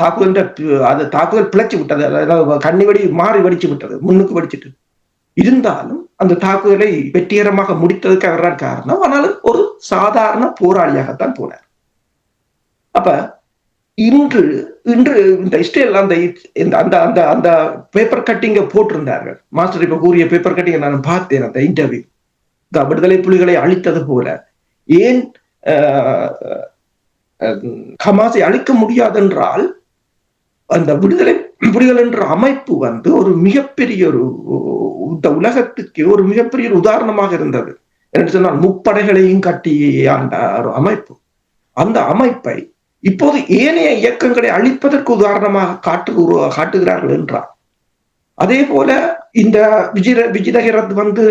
தாக்குதல் பிழைச்சு விட்டது, அதாவது கண்ணி வெடி மாறி வெடிச்சு விட்டது, முன்னுக்கு வெடிச்சிட்டு இருந்தாலும் அந்த தாக்குதலை வெற்றிகரமாக முடித்ததுக்கு அவர் தான் காரணம். ஆனாலும் ஒரு சாதாரண போராளியாகத்தான் போனார். அப்ப இன்று இந்த இஸ்ரேல் அந்த பேப்பர் கட்டிங்க போட்டிருந்தார்கள். மாஸ்டர் இப்ப கூறிய பேப்பர் கட்டிங்க நான் பார்த்தேன் அந்த இன்டர்வியூ. விடுதலை புலிகளை அழித்தது போல ஏன் ஹமாஸை அழிக்க முடியாதென்றால் அந்த விடுதலை புலிகள் என்ற அமைப்பு ஒரு மிகப்பெரிய இந்த உலகத்துக்கு ஒரு மிகப்பெரிய உதாரணமாக இருந்தது. என்று சொன்னால் முப்படைகளையும் கட்டி ஆண்ட ஒரு அமைப்பு. அந்த அமைப்பை இப்போது ஏனைய இயக்கங்களை அழிப்பதற்கு உதாரணமாக காட்டுகிறார்கள் என்றார். அதே போல இந்த விஜிதகிரத்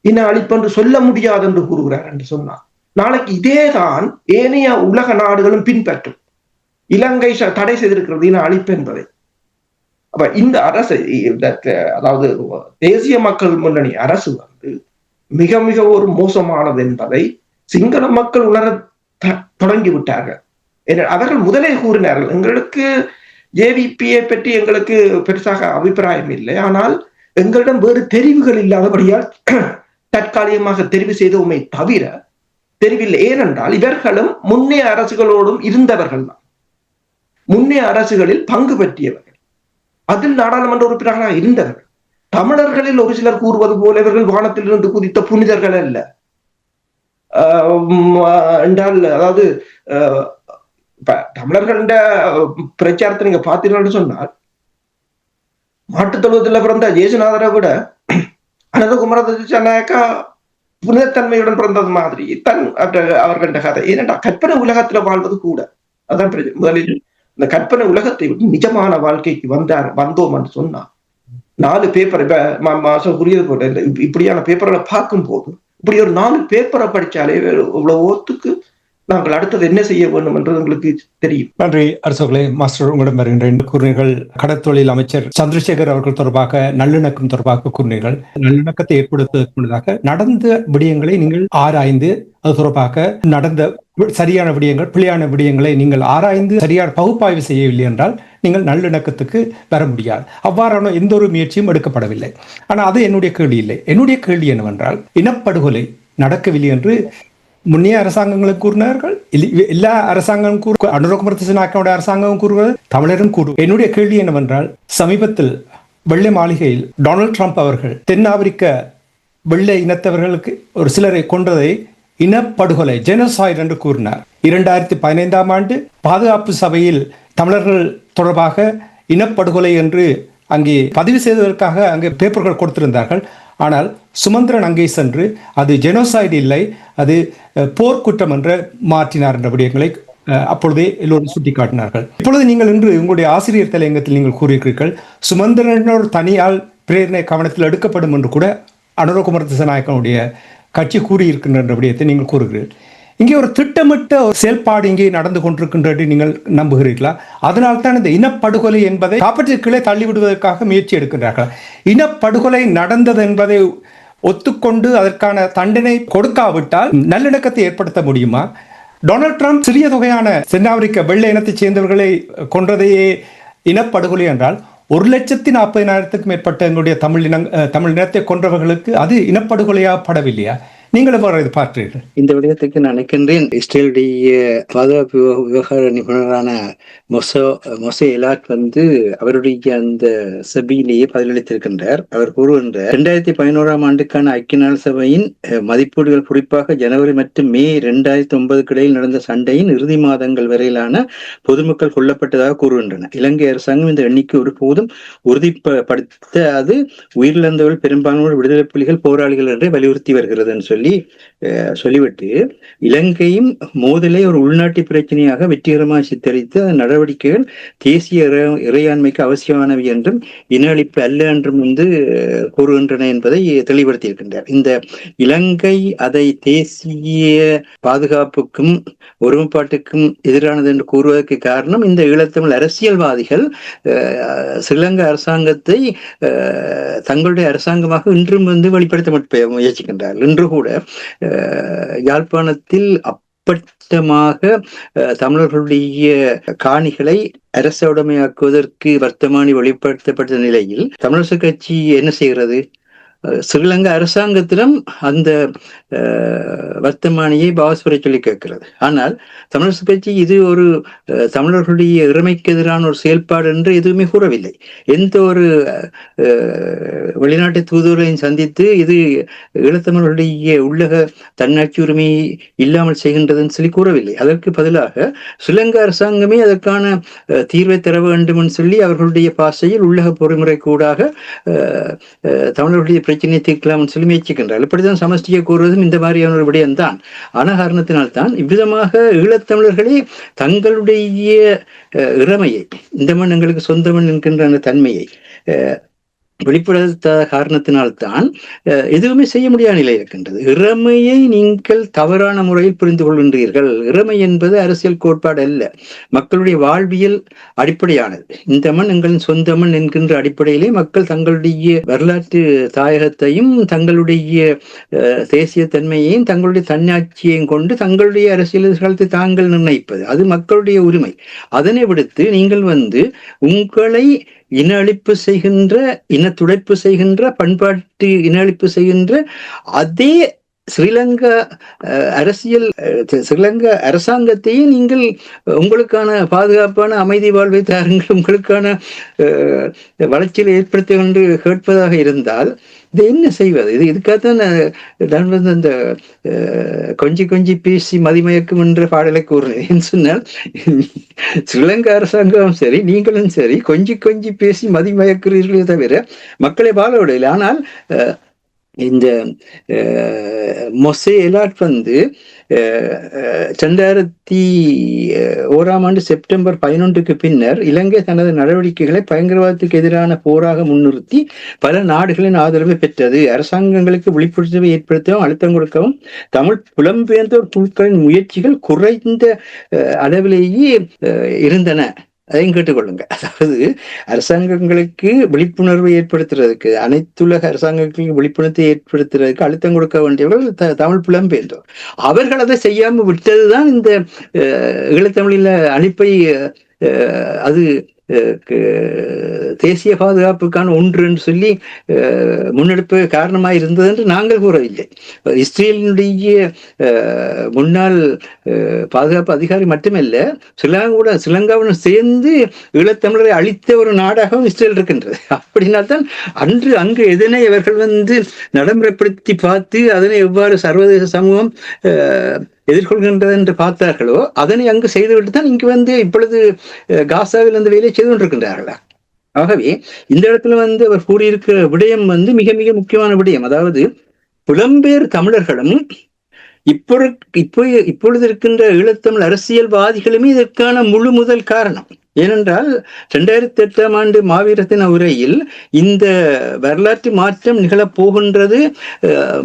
இன அழிப்பு என்று சொல்ல முடியாது என்று கூறுகிறார் என்று சொன்னார். நாளைக்கு இதேதான் ஏனைய உலக நாடுகளும் பின்பற்றும். இலங்கை தடை செய்திருக்கிறது இன அழிப்பு என்பதை. அப்ப இந்த அரசு, அதாவது தேசிய மக்கள் முன்னணி அரசு மிக மிக ஒரு மோசமானது என்பதை சிங்கள மக்கள் உணர தொடங்கி விட்டார்கள். அவர்கள் முதலே கூறினார்கள், எங்களுக்கு ஜேவிபியை பற்றி எங்களுக்கு பெருசாக அபிப்பிராயம் இல்லை, ஆனால் எங்களிடம் வேறு தெரிவுகள் இல்லாதபடியால் தற்காலிகமாக தெரிவு செய்தோமே தவிர தெரிவில்லை. ஏனென்றால் இவர்களும் முன்னே அரசுகளோடும் இருந்தவர்கள் தான், முன்னே அரசுகளில் பங்கு பற்றியவர்கள், அதில் நாடாளுமன்ற உறுப்பினர்களாக இருந்தவர்கள். தமிழர்களில் ஒரு சிலர் கூறுவது போல இவர்கள் வானத்திலிருந்து குதித்த புனிதர்கள் அல்ல என்றால், அதாவது தமிழர்கள் பிரச்சாரத்தை நீங்க பார்த்தீர்கள் சொன்னால், மாட்டுத் தொழுவத்தில் பிறந்த ஜேசுநாதரை விட அனந்த குமரநாயக்கா புனிதத்தன்மையுடன் பிறந்தது மாதிரி தன் அவர்கள கதை. ஏனென்றா கற்பனை உலகத்துல வாழ்வது கூட அதான் முதலில் இந்த கற்பனை உலகத்தை விட்டு நிஜமான வாழ்க்கைக்கு வந்தோம் என்று சொன்னா 4 பேப்பர் இப்ப மாசம் புரியுது போட்டு இப்படியான பேப்பர்களை பார்க்கும் போது இப்படி ஒரு 4 பேப்பரை படிச்சாலே இவ்வளவுத்துக்கு நாங்கள் அடுத்தது என்ன செய்ய வேண்டும் என்று உங்களுக்கு தெரியும். நன்றி அரசர்களே. மாஸ்டர் உங்களிடம் வருகின்ற கூறினீர்கள், கடற்தொழில் அமைச்சர் சந்திரசேகர் அவர்கள் தொடர்பாக நல்லிணக்கம் தொடர்பாக கூறினீர்கள். நல்லிணக்கத்தை ஏற்படுத்துவதற்கு முன்னதாக நடந்த விடயங்களை நீங்கள் ஆராய்ந்து அது தொடர்பாக நடந்த சரியான விடயங்கள் பிழையான விடயங்களை நீங்கள் ஆராய்ந்து சரியான பகுப்பாய்வு செய்யவில்லை என்றால் நீங்கள் நல்லிணக்கத்துக்கு வர முடியாது. அவ்வாறான எந்த ஒரு முயற்சியும் எடுக்கப்படவில்லை. ஆனால் அது என்னுடைய கேள்வி இல்லை. என்னுடைய கேள்வி என்னவென்றால், இனப்படுகொலை நடக்கவில்லை என்று முன்னைய அரசாங்கங்களும் கூறினார்கள், எல்லா அரசாங்கமும் அனுரகுமார திசாநாயக்கனுடைய அரசாங்கமும் கூறுவது, தமிழரும் கூறுவது. என்னுடைய கேள்வி என்னவென்றால், சமீபத்தில் வெள்ளை மாளிகையில் டொனால்ட் ட்ரம்ப் அவர்கள் தென்னாப்பிரிக்க வெள்ளை இனத்தவர்களுக்கு ஒரு சிலரை கொன்றதை இனப்படுகொலை ஜெனோசைட் என்று கூறினார். 2015ஆம் ஆண்டு பாதுகாப்பு சபையில் தமிழர்கள் தொடர்பாக இனப்படுகொலை என்று அங்கே பதிவு செய்வதற்காக அங்கே பேப்பர்கள் கொடுத்திருந்தார்கள். ஆனால் சுமந்திரன் அங்கே சென்று அது ஜெனோசைடு இல்லை, அது போர்க்குற்றம் என்று மாற்றினார் என்ற விடயங்களை அப்பொழுதே எல்லோரும் சுட்டிக்காட்டினார்கள். இப்பொழுது நீங்கள் இன்று உங்களுடைய ஆசிரியர் தலையங்கத்தில் நீங்கள் கூறியிருக்கிறீர்கள், சுமந்திரனோர் தனியால் பிரேரணை கவனத்தில் எடுக்கப்படும் என்று கூட அனுரகுமார திசாநாயக்கனுடைய கட்சி கூறியிருக்கின்ற விடயத்தை நீங்கள் கூறுகிறீர்கள். இங்கே ஒரு திட்டமிட்ட ஒரு செயல்பாடு இங்கே நடந்து கொண்டிருக்கின்றது நீங்கள் நம்புகிறீர்களா? அதனால்தான் இந்த இனப்படுகொலை என்பதை காப்பற்றிற்குள்ளே தள்ளிவிடுவதற்காக முயற்சி எடுக்கின்றார்கள். இனப்படுகொலை நடந்தது என்பதை ஒத்துக்கொண்டு அதற்கான தண்டனை கொடுக்காவிட்டால் நல்லிணக்கத்தை ஏற்படுத்த முடியுமா? டொனால்ட் ட்ரம்ப் சிறிய தொகையான தென்னாப்பிரிக்க வெள்ளை இனத்தைச் சேர்ந்தவர்களை கொன்றதையே இனப்படுகொலை என்றால் 1,40,000 மேற்பட்ட எங்களுடைய தமிழ் இனத்தை கொன்றவர்களுக்கு அது இனப்படுகொலையாகப்படவில்லையா? நீங்கள் எவ்வாறு இதை பார்க்கிறீர்கள்? இந்த விடயத்துக்கு நான் நினைக்கின்றேன், இஸ்ரேலுடைய பாதுகாப்பு விவகார நிபுணரான மொசே எலாட் அவருடைய அந்த சபையிலேயே பதிலளித்திருக்கின்றார். அவர் கூறுகின்றார், 2011ஆம் ஆண்டுக்கான ஐக்கிய நாடு சபையின் மதிப்பீடுகள் குறிப்பாக ஜனவரி மற்றும் மே 2009 இடையில் நடந்த சண்டையின் இறுதி மாதங்கள் வரையிலான பொதுமக்கள் கொல்லப்பட்டதாக கூறுகின்றன. இலங்கை அரசாங்கம் இந்த எண்ணிக்கை ஒருபோதும் உறுதிப்படுத்தாது உயிரிழந்தவர்கள் பெரும்பான்மையோர் விடுதலை புலிகள் போராளிகள் என்றே வலியுறுத்தி வருகிறது என்று சொல்லிவிட்டு இலங்கையும் மோதலை ஒரு உள்நாட்டு பிரச்சனையாக வெற்றிகரமாக சித்தரித்து நடவடிக்கைகள் தேசிய இறையாண்மைக்கு அவசியமானவை என்றும் இன அழிப்பு அல்ல என்றும் கூறுகின்றன என்பதை தெளிவுபடுத்தி இருக்கின்றார். இந்த இலங்கை அதை தேசிய பாதுகாப்புக்கும் ஒருமைப்பாட்டுக்கும் எதிரானது என்று கூறுவதற்கு காரணம், இந்த ஈழத்தமிழ் அரசியல்வாதிகள் ஸ்ரீலங்கா அரசாங்கத்தை தங்களுடைய அரசாங்கமாக இன்றும் வெளிப்படுத்த முயற்சிக்கின்றார்கள். இன்று கூட யாழ்ப்பாணத்தில் அப்பட்டமாக தமிழர்களுடைய காணிகளை அரச உடைமையாக்குவதற்கு வர்த்தமானி வெளிப்படுத்தப்பட்ட நிலையில் தமிழரசு கட்சி என்ன செய்கிறது? ஸ்ரீலங்கா அரசாங்கத்திடம் அந்த வர்த்தமானியை பாவஸ்வரை சொல்லி கேட்கிறது. ஆனால் தமிழரசு கட்சி இது ஒரு தமிழர்களுடைய இறைமைக்கு எதிரான ஒரு செயல்பாடு என்று எதுவுமே கூறவில்லை. எந்த ஒரு வெளிநாட்டு தூதுவரையும் சந்தித்து இது ஈழத்தமிழர்களுடைய உள்ளக தன்னாட்சி உரிமை இல்லாமல் செய்கின்றதுன்னு சொல்லி கூறவில்லை. அதற்கு பதிலாக ஸ்ரீலங்கா அரசாங்கமே அதற்கான தீர்வை தர வேண்டும் என்று சொல்லி அவர்களுடைய பாசையில் உள்ளக பொறிமுறை கூடாக தமிழர்களுடைய பிரச்சனையை தீர்க்கலாம் சொல்லி முயற்சிக்கின்றார். இப்படிதான் சமஷ்டியை கூறுவதும் இந்த மாதிரியான ஒரு விடயம்தான். ஆன காரணத்தினால்தான் இவ்விதமாக ஈழத்தமிழர்களே தங்களுடைய இறைமையை, இந்த மண் எங்களுக்கு சொந்த மண் என்கின்ற அந்த தன்மையை வெளிப்படுத்த காரணத்தினால்தான் எதுவுமே செய்ய முடியாத நிலை இருக்கின்றது. இறைமையை நீங்கள் தவறான முறையில் புரிந்து கொள்கின்றீர்கள். இறைமை என்பது அரசியல் கோட்பாடு அல்ல, மக்களுடைய வாழ்வியல் அடிப்படையானது. இந்த மண் எங்களின் சொந்த மண் என்கின்ற அடிப்படையிலே மக்கள் தங்களுடைய வரலாற்று தாயகத்தையும் தங்களுடைய தேசிய தன்மையையும் தங்களுடைய தன்னாட்சியையும் கொண்டு தங்களுடைய அரசியல் எதிர்காலத்தை தாங்கள் நிர்ணயிப்பது அது மக்களுடைய உரிமை. அதனை விடுத்து நீங்கள் உங்களை இன அழிப்பு செய்கின்ற, இன துடைப்பு செய்கின்ற, பண்பாட்டு இன அழிப்பு செய்கின்ற அதே ஸ்ரீலங்கா அரசியல் ஸ்ரீலங்கா அரசாங்கத்தையே நீங்கள் உங்களுக்கான பாதுகாப்பான அமைதி வாழ்வை தாருங்கள், உங்களுக்கான வளர்ச்சியில் ஏற்படுத்த என்று கேட்பதாக இருந்தால் இது என்ன செய்வது? இதுக்காகத்தான் நான் வந்து அந்த கொஞ்சி கொஞ்சி பேசி மதிமயக்கும் என்ற பாடலை கூறினேன். சொன்னால் ஸ்ரீலங்கா அரசாங்கம் சரி, நீங்களும் சரி, கொஞ்சி கொஞ்சி பேசி மதிமயக்கிறீர்களே தவிர மக்களை வாழ விடவில்லை. ஆனால் இந்த மொசே எலாட் வந்து 2001 செப்டம்பர் 11 பின்னர் இலங்கை தனது நடவடிக்கைகளை பயங்கரவாதத்துக்கு எதிரான போராக முன்னிறுத்தி பல நாடுகளின் ஆதரவை பெற்றது. அரசாங்கங்களுக்கு விழிப்புணர்வை ஏற்படுத்தவும் அழுத்தம் கொடுக்கவும் தமிழ் புலம்பெயர்ந்தோர் குழுக்களின் முயற்சிகள் குறைந்த அளவிலேயே இருந்தன. அதையும் கேட்டுக்கொள்ளுங்க. அதாவது அரசாங்கங்களுக்கு விழிப்புணர்வை ஏற்படுத்துறதுக்கு, அனைத்துலக அரசாங்கங்களுக்கு விழிப்புணர்வை ஏற்படுத்துறதுக்கு அழுத்தம் கொடுக்க வேண்டியவர்கள் தமிழ் புலம்பெயர்ந்தோர். அவர்கள் அதை செய்யாம விட்டதுதான் இந்த ஈழத்தமிழில் அனுப்பை அது தேசிய பாதுகாப்புக்கான ஒன்று என்று சொல்லி முன்னெடுப்பு காரணமாக இருந்தது என்று நாங்கள் கூறவில்லை. இஸ்ரேலினுடைய முன்னாள் பாதுகாப்பு அதிகாரி மட்டுமல்ல, ஸ்ரீலங்காவுடன் சேர்ந்து ஈழத்தமிழரை அழித்த ஒரு நாடாகவும் இஸ்ரேல் இருக்கின்றது. அப்படின்னால்தான் அன்று அங்கு எதனை அவர்கள் வந்து நடைமுறைப்படுத்தி பார்த்து அதனை எவ்வாறு சர்வதேச சமூகம் எதிர்கொள்கின்றது என்று பார்த்தார்களோ அதனை அங்கு செய்துவிட்டு தான் இங்கு வந்து இப்பொழுது காசாவில் அந்த வேலையை செய்து கொண்டிருக்கின்றார்களா? ஆகவே இந்த இடத்துல வந்து அவர் கூறியிருக்கிற விடயம் வந்து மிக மிக முக்கியமான விடயம். அதாவது புலம்பெயர் தமிழர்களும் இப்பொழுது இருக்கின்ற ஈழத்தமிழ் அரசியல்வாதிகளுமே இதற்கான முழு முதல் காரணம். ஏனென்றால் 2008 மாவீரத்தின உரையில் இந்த வரலாற்று மாற்றம் நிகழப்போகின்றது,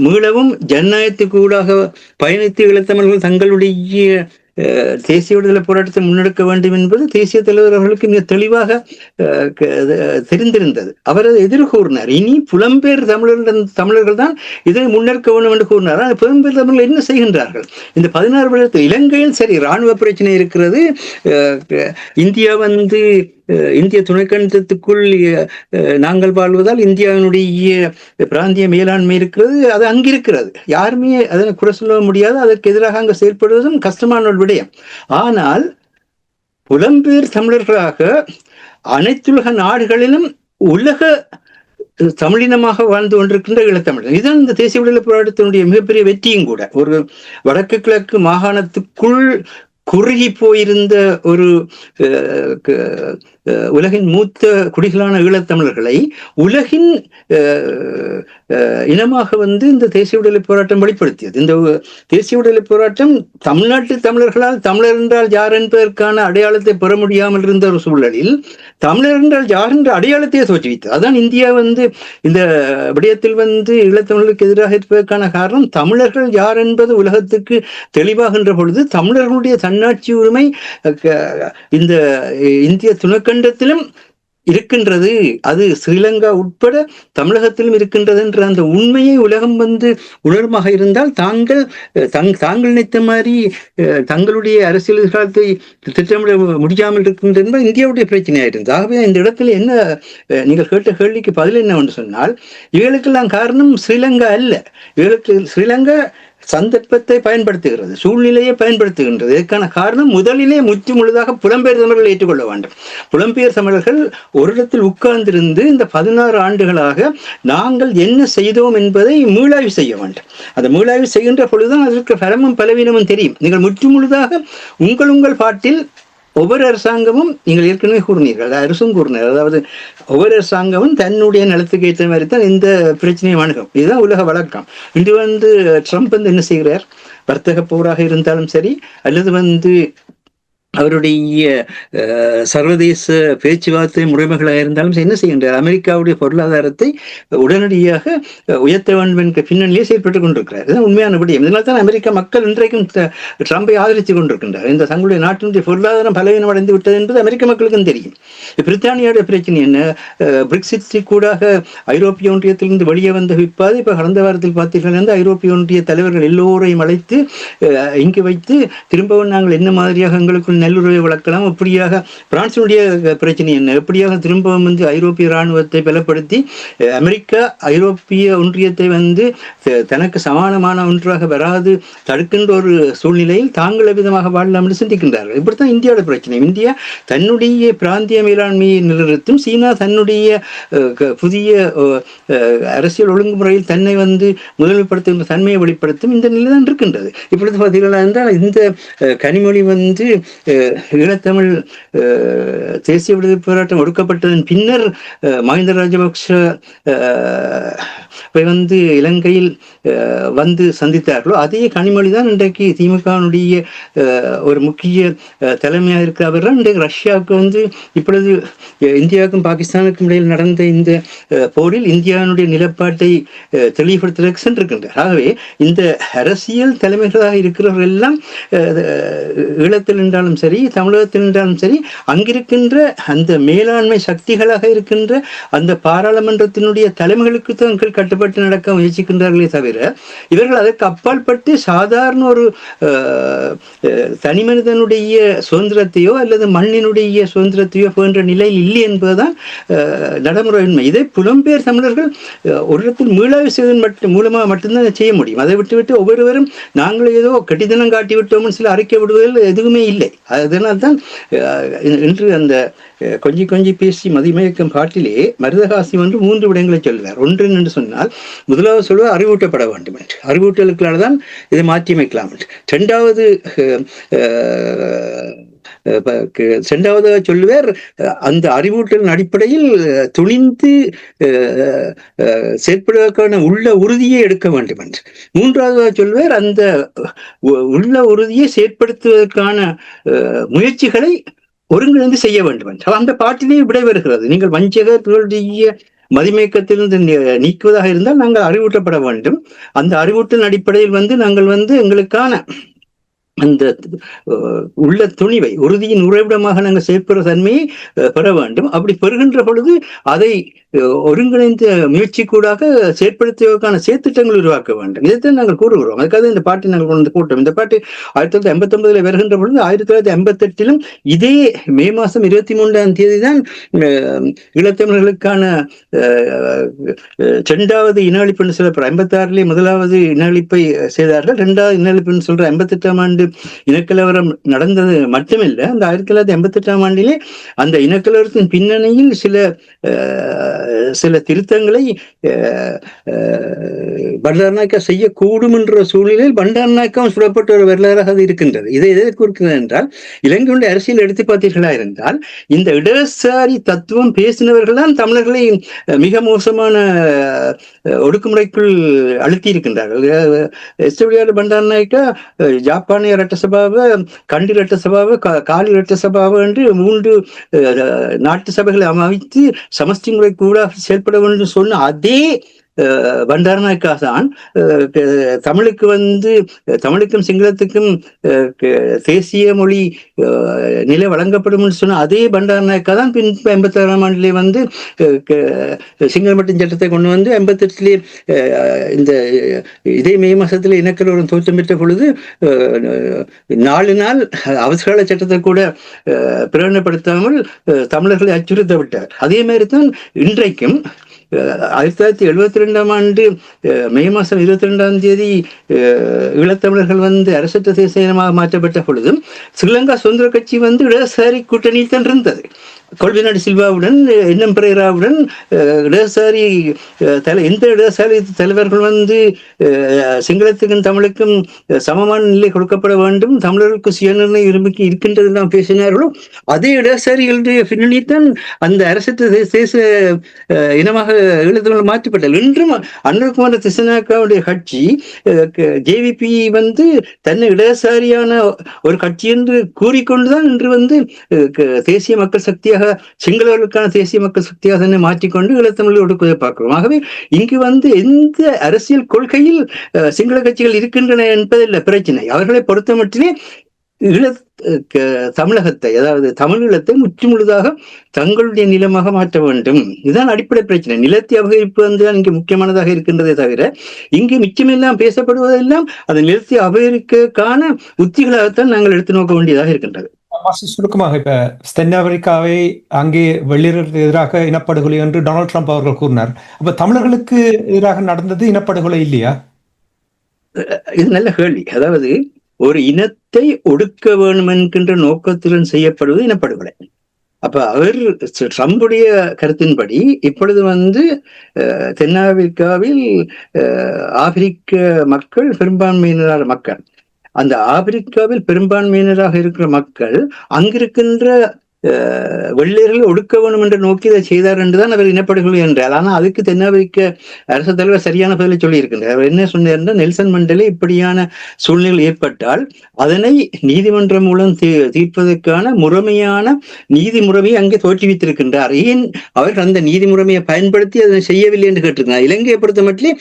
மீளவும் ஜனநாயகத்துக்கு ஊடாக பயணித்து ஈழத்தமிழர்கள் தங்களுடைய தேசிய விடுதலை போராட்டத்தை முன்னெடுக்க வேண்டும் என்பது தேசிய தலைவர்களுக்கு மிக தெளிவாக தெரிந்திருந்தது. அவர் அதை எதிர்கூறினார். இனி புலம்பெயர் தமிழர்கள் தான் இதை முன்னெடுக்க வேண்டும் என்று கூறினார். ஆனால் புலம்பெயர் தமிழர்கள் என்ன செய்கின்றார்கள்? இந்த 16 வருடத்தில் இலங்கையில் சரி இராணுவ பிரச்சனை இருக்கிறது, இந்தியா வந்து இந்திய துணைக்கண்டத்துக்குள் நாங்கள் வாழ்வதால் இந்தியாவினுடைய பிராந்திய மேலாண்மை இருக்கிறது, அது அங்கிருக்கிறது, யாருமே அதனை குறை சொல்ல முடியாது, அதற்கு எதிராக அங்கு செயல்படுவதும் கஷ்டமான ஒரு விடயம். ஆனால் புலம்பெயர் தமிழர்களாக அனைத்துலக நாடுகளிலும் உலக தமிழினமாக வாழ்ந்து கொண்டிருக்கின்ற ஈழத்தமிழர், இதுதான் இந்த தேசிய விடுதலை போராட்டத்தினுடைய மிகப்பெரிய வெற்றியும் கூட. ஒரு வடக்கு கிழக்கு மாகாணத்துக்குள் குறுகி போயிருந்த ஒரு உலகின் மூத்த குடிகளான ஈழத்தமிழர்களை உலகின் இனமாக வந்து இந்த தேசிய விடுதலை போராட்டம் வெளிப்படுத்தியது. இந்த தேசிய விடுதலை போராட்டம் தமிழ்நாட்டு தமிழர்களால் தமிழர் என்றால் யார் என்பதற்கான அடையாளத்தை பெற முடியாமல் இருந்த ஒரு சூழலில் தமிழர் என்றால் யார் என்ற அடையாளத்தையே தோற்றுவித்தது. அதான் இந்தியா வந்து இந்த விடயத்தில் வந்து ஈழத்தமிழர்களுக்கு எதிராக இருப்பதற்கான காரணம், தமிழர்கள் யார் என்பது உலகத்துக்கு தெளிவாகின்ற பொழுது தமிழர்களுடைய தன்னாட்சி உரிமை இந்த இந்திய துணைக்கண்டத்திலும் இருக்கின்றது, அது ஸ்ரீலங்கா உட்பட தமிழகத்திலும் இருக்கின்றது என்ற அந்த உண்மையை உலகம் வந்து உணர்மாக இருந்தால் தாங்கள் நினைத்த மாதிரி தங்களுடைய அரசியல் எதிர்காலத்தை திட்டமிட முடியாமல் இருக்கின்றது என்பது இந்தியாவுடைய பிரச்சனையாயிருந்தது. ஆகவே இந்த இடத்துல என்ன நீங்கள் கேட்ட கேள்விக்கு பதில் என்னவென்று சொன்னால், இவர்களுக்கெல்லாம் காரணம் ஸ்ரீலங்கா அல்ல. இவர்களுக்கு ஸ்ரீலங்கா சந்தர்ப்பத்தை பயன்படுத்துகிறது, சூழ்நிலையை பயன்படுத்துகின்றது. இதற்கான காரணம் முதலிலே முற்று முழுதாக புலம்பெயர் தமிழர்கள் ஏற்றுக்கொள்ள வேண்டும். புலம்பெயர் தமிழர்கள் ஒரு இடத்தில் உட்கார்ந்திருந்து இந்த 16 ஆண்டுகளாக நாங்கள் என்ன செய்தோம் என்பதை மீளாய்வு செய்ய வேண்டும். அந்த மீளாய்வு செய்கின்ற பொழுதுதான் அதற்கு பலமும் பலவீனமும் தெரியும். நீங்கள் முற்று முழுதாக உங்கள் பாட்டில் ஒவ்வொரு அரசாங்கமும், நீங்கள் ஏற்கனவே கூறினீர்கள், அரசும் கூறினார், அதாவது ஒவ்வொரு அரசாங்கமும் தன்னுடைய நிலத்துக்கு ஏற்ற மாதிரி தான் இந்த பிரச்சனையை அணுகும். இதுதான் உலக வழக்கம். இன்று வந்து ட்ரம்ப் வந்து என்ன செய்கிறார்? வர்த்தக போராக இருந்தாலும் சரி, அல்லது வந்து அவருடைய சர்வதேச பேச்சுவார்த்தை முறைமைகளாக இருந்தாலும் என்ன செய்கின்றார்? அமெரிக்காவுடைய பொருளாதாரத்தை உடனடியாக உயர்த்த வேண்டும் என்ற பின்னணியே செயல்பட்டுக் கொண்டிருக்கிறார். இதுதான் உண்மையான விடயம். இதனால் தான் அமெரிக்க மக்கள் இன்றைக்கும் ட்ரம்பை ஆதரித்துக் கொண்டிருக்கின்றார். இந்த தங்களுடைய நாட்டினுடைய பொருளாதாரம் பலவீனம் அடைந்து விட்டது என்பது அமெரிக்க மக்களுக்கும் தெரியும். பிரித்தானியாவுடைய பிரச்சனை என்ன? பிரெக்சிட் கூடாக ஐரோப்பிய ஒன்றியத்திலிருந்து வெளியே வந்த விப்பாது இப்ப கடந்த வாரத்தில் பார்த்தீர்கள் என்று ஐரோப்பிய ஒன்றிய தலைவர்கள் எல்லோரையும் அழைத்து இங்கு வைத்து திரும்பவும் நாங்கள் என்ன மாதிரியாக எங்களுக்குள் நல்லுறவை வளர்க்கலாம், எப்படியாக பிரான்சினுடைய பிரச்சனை என்ன, எப்படியாக திரும்பவும் வந்து ஐரோப்பிய இராணுவத்தை பலப்படுத்தி அமெரிக்கா ஐரோப்பிய ஒன்றியத்தை வந்து தனக்கு சமானமான ஒன்றாக வராது தடுக்கின்ற ஒரு சூழ்நிலையில் தாங்கள் விதமாக வாழலாம் என்று சிந்திக்கின்றார்கள். இப்படித்தான் இந்தியாவோட பிரச்சனை. இந்தியா தன்னுடைய பிராந்திய மேலாண்மையை நிலைநிறுத்தும், சீனா தன்னுடைய புதிய அரசியல் ஒழுங்குமுறையில் தன்னை வந்து முதன்மைப்படுத்துகின்ற தன்மையை வெளிப்படுத்தும் இந்த நிலை தான் இருக்கின்றது. இப்பொழுது பார்த்தீங்கன்னா என்றால் இந்த கனிமொழி வந்து ஈழத்தமிழ் தேசிய விடுதலை போராட்டம் ஒடுக்கப்பட்டதன் பின்னர் மஹிந்த ராஜபக்ஷ வந்து இலங்கையில் வந்து சந்தித்தார்களோ அதே கனிமொழி தான் இன்றைக்கு திமுகனுடைய ஒரு முக்கிய தலைமையாக இருக்கிறவர். இன்றைக்கு ரஷ்யாவுக்கு வந்து இப்பொழுது இந்தியாவுக்கும் பாகிஸ்தானுக்கும் இடையில் நடந்த இந்த போரில் இந்தியாவுடைய நிலப்பாட்டை தெளிவுபடுத்துவதற்கு சென்றிருக்கின்றார். ஆகவே இந்த அரசியல் தலைமைகளாக இருக்கிறவர்கள் எல்லாம் ஈழத்தில் என்றாலும் சரி, தமிழகத்தில் என்றாலும் சரி, அங்கிருக்கின்ற அந்த மேலாண்மை சக்திகளாக இருக்கின்ற அந்த பாராளுமன்றத்தினுடைய தலைமைகளுக்கு தான் கட்டுப்பட்டு நடக்க முயற்சிக்கின்றார்களே தவிர இவர்கள் அதற்கு அப்பால் பட்டு சாதாரண ஒரு தனி மனிதனுடைய சுதந்திரத்தையோ அல்லது மண்ணினுடைய சுதந்திரத்தையோ போன்ற நிலையில் இல்லை என்பதுதான் நடைமுறை உண்மை. இதை புலம்பெயர் தமிழர்கள் ஒரு இடத்தில் மீளாய்வு செய்வதன் மூலமாக மட்டும்தான் செய்ய முடியும். அதை விட்டுவிட்டு ஒவ்வொருவரும் நாங்கள் ஏதோ கட்டித்தனம் காட்டி விட்டோம்னு சில அறிக்கை விடுவதில் எதுவுமே இல்லை. அதனால் தான் இன்று அந்த கொஞ்சி கொஞ்சி பேசி மதிமயக்கம் பாட்டிலே மருதகாசி வந்து 3 விடயங்களை சொல்வார். ஒன்று என்று சொன்னால் முதலாவது சொல்வார் அறிவூட்டப்பட வேண்டும் என்று, அறிவூட்டலுக்களால் தான் இதை மாற்றி அமைக்கலாம் என்று. இரண்டாவதாக சொல்லுவார் அந்த அறிவூட்டலின் அடிப்படையில் துணிந்து செயற்படுவதற்கான உள்ள உறுதியை எடுக்க வேண்டும் என்று. மூன்றாவதாக சொல்லுவார் அந்த உள்ள உறுதியை செயற்படுத்துவதற்கான முயற்சிகளை ஒருங்கிணைந்து செய்ய வேண்டும் என்று. அந்த பாட்டிலேயே விடைபெறுகிறது. நீங்கள் வஞ்சகர்களுடைய மதிமயக்கத்திலிருந்து நீக்குவதாக இருந்தால் நாங்கள் அறிவூட்டப்பட வேண்டும். அந்த அறிவூட்டலின் அடிப்படையில் வந்து நாங்கள் வந்து எங்களுக்கான அந்த உள்ள துணிவை உறுதியின் உறைவிடமாக நாங்கள் செயற்படுற தன்மையை பெற வேண்டும். அப்படி பெறுகின்ற பொழுது அதை ஒருங்கிணைந்த முயற்சி கூடாக செயற்படுத்துவதற்கான செயற்திட்டங்கள் உருவாக்க வேண்டும். இதைத்தான் நாங்கள் கூறுகிறோம். அதுக்காக இந்த பாட்டை நாங்கள் கொண்டு கூட்டம். இந்த பாட்டு 1959 வருகின்ற பொழுது 1958 இதே மே மாதம் 23 தான் ஈழத்தமிழர்களுக்கான 2வது இனஅழிப்புன்னு சொல்லப்படுற 56 முதலாவது இனஅழிப்பை செய்தார்கள். 2வது இனஅழிப்புன்னு சொல்ற 58 ஆண்டு இனக்கலவரம் நடந்தது மட்டுமில்ல, அந்த 1958 அந்த இனக்கலவரத்தின் பின்னணியில் சில திருத்தங்களை பண்டாரநாயக்கா செய்யக்கூடும் என்ற சூழ்நிலையில் பண்டாரநாயக்காவும் சுடப்பட்ட ஒரு வரலாறாக அது இருக்கின்றது. இதை எதை குறிக்கிறது என்றால், இலங்கையுடைய அரசியல் எடுத்து பார்த்தீர்களா இருந்தால் இந்த இடதுசாரி தத்துவம் பேசினவர்கள் தான் தமிழர்களை மிக மோசமான ஒடுக்குமுறைக்குள் அழுத்தி இருக்கின்றார்கள். பண்டாரநாயக்கா ஜப்பானிய ரட்டசபாவை, கண்டி ரட்டசபாவை, காலி ரட்டசபாவை என்று 3 நாட்டு சபைகளை அமைத்து சமஷ்டி முறை கூட செயல்பட வேண்டும் சொன்ன அதே பண்டாரநாயக்கா தான் தமிழுக்கு வந்து தமிழுக்கும் சிங்களத்துக்கும் தேசிய மொழி நிலை வழங்கப்படும் சொன்ன அதே பண்டாரநாயக்கா தான் பின் 56ஆம் ஆண்டிலே வந்து சிங்கள மட்டும் சட்டத்தை கொண்டு வந்து 58 இந்த இதே மே மாசத்துல இனக்கலவரம் தோற்றம் பெற்ற பொழுது 4 நாள் அவசர சட்டத்தை கூட பிரகடனப்படுத்தாமல் தமிழர்களை அச்சுறுத்த விட்டார். அதே மாதிரி தான் இன்றைக்கும் 1972ஆம் ஆண்டு மே மாதம் 22ஆம் தேதி ஈழத்தமிழர்கள் வந்து அரசற்ற தேச இனமாக மாற்றப்பட்ட பொழுதும் ஸ்ரீலங்கா சுதந்திர கட்சி வந்து இடதுசாரி கூட்டணியில் தான் இருந்தது. கொல்விநாடு சில்வாவுடன், என்எம் பிரேராவுடன் இடதுசாரி எந்த இடதுசாரி தலைவர்கள் வந்து சிங்களத்துக்கும் தமிழுக்கும் சமமான நிலை கொடுக்கப்பட வேண்டும், தமிழர்களுக்கு சுயநிர்ணய உரிமைக்கு இருக்கின்றது எல்லாம் பேசினார்களோ அதே இடதுசாரிகளுடைய பின்னணித்தான் அந்த அரசற்ற தேச இனமாக ஈழத்தமிழ் மாற்றப்பட்டது. இன்றும் அனுரகுமார திசாநாயக்காவுடைய கட்சி ஜேவிபி வந்து தன்னை இடதுசாரியான ஒரு கட்சி என்று கூறிக்கொண்டுதான் இன்று வந்து தேசிய மக்கள் சக்தியாக சிங்களர்களுக்கான தேசிய மக்கள் சக்தியாக தன்னை மாற்றிக்கொண்டு ஈழத்தமிழை ஒடுக்குவதை பார்க்கிறோம். ஆகவே இங்கு வந்து எந்த அரசியல் கொள்கையில் சிங்கள கட்சிகள் இருக்கின்றன என்பதில் பிரச்சனை. அவர்களை பொறுத்த மட்டிலே தமிழகத்தை, அதாவது தமிழீழத்தை முற்றுமுழுதாக தங்களுடைய நிலமாக மாற்ற வேண்டும். இதுதான் அடிப்படை பிரச்சனை. நிலத்தை அபகரிப்பு வந்து இங்கு முக்கியமானதாக இருக்கின்றதே தவிர இங்கு மிச்சமெல்லாம் பேசப்படுவதெல்லாம் அந்த நிலத்தை அபகரிக்கான உத்திகளாகத்தான் நாங்கள் எடுத்து நோக்க வேண்டியதாக இருக்கின்றது. சுருக்கமாக இப்ப தென்னாப்பிரிக்காவை அங்கே வெள்ளையர்களுக்கு எதிராக இனப்படுகொலை என்று டொனால்ட் ட்ரம்ப் அவர்கள் கூறினார். அப்ப தமிழர்களுக்கு எதிராக நடந்தது இனப்படுகொலை இல்லையா? இது நல்ல கேள்வி. அதாவது ஒரு இனத்தை ஒடுக்க வேண்டும் என்கின்ற நோக்கத்துடன் செய்யப்படுவது இனப்படுகொலை. அப்ப அவர் ட்ரம்புடைய கருத்தின்படி இப்பொழுது தென்னாப்பிரிக்காவில் ஆப்பிரிக்க மக்கள் பெரும்பான்மையினரான மக்கள், அந்த ஆப்பிரிக்காவில் பெரும்பான்மையினராக இருக்கிற மக்கள் அங்கிருக்கின்ற வெள்ளையர்கள் ஒடுக்க வேணும் என்ற நோக்கி இதை செய்தார் என்றுதான் அவர் இனப்படுகொலை என்றார். ஆனால் அதுக்கு தென்னாப்பிரிக்க அரசு தலைவர் சரியான பதிலை சொல்லி இருக்கின்றார். அவர் என்ன சொன்னார், நெல்சன் மண்டேலா இப்படியான சூழ்நிலை ஏற்பட்டால் அதனை நீதிமன்றம் மூலம் தீர்ப்பதற்கான முறைமையான நீதி முறைமையை அங்கே தோற்றுவித்திருக்கின்றார். ஏன் அவர்கள் அந்த நீதி முறைமையை பயன்படுத்தி அதனை செய்யவில்லை என்று கேட்டிருக்கிறார். இலங்கையை பொறுத்த மட்டும்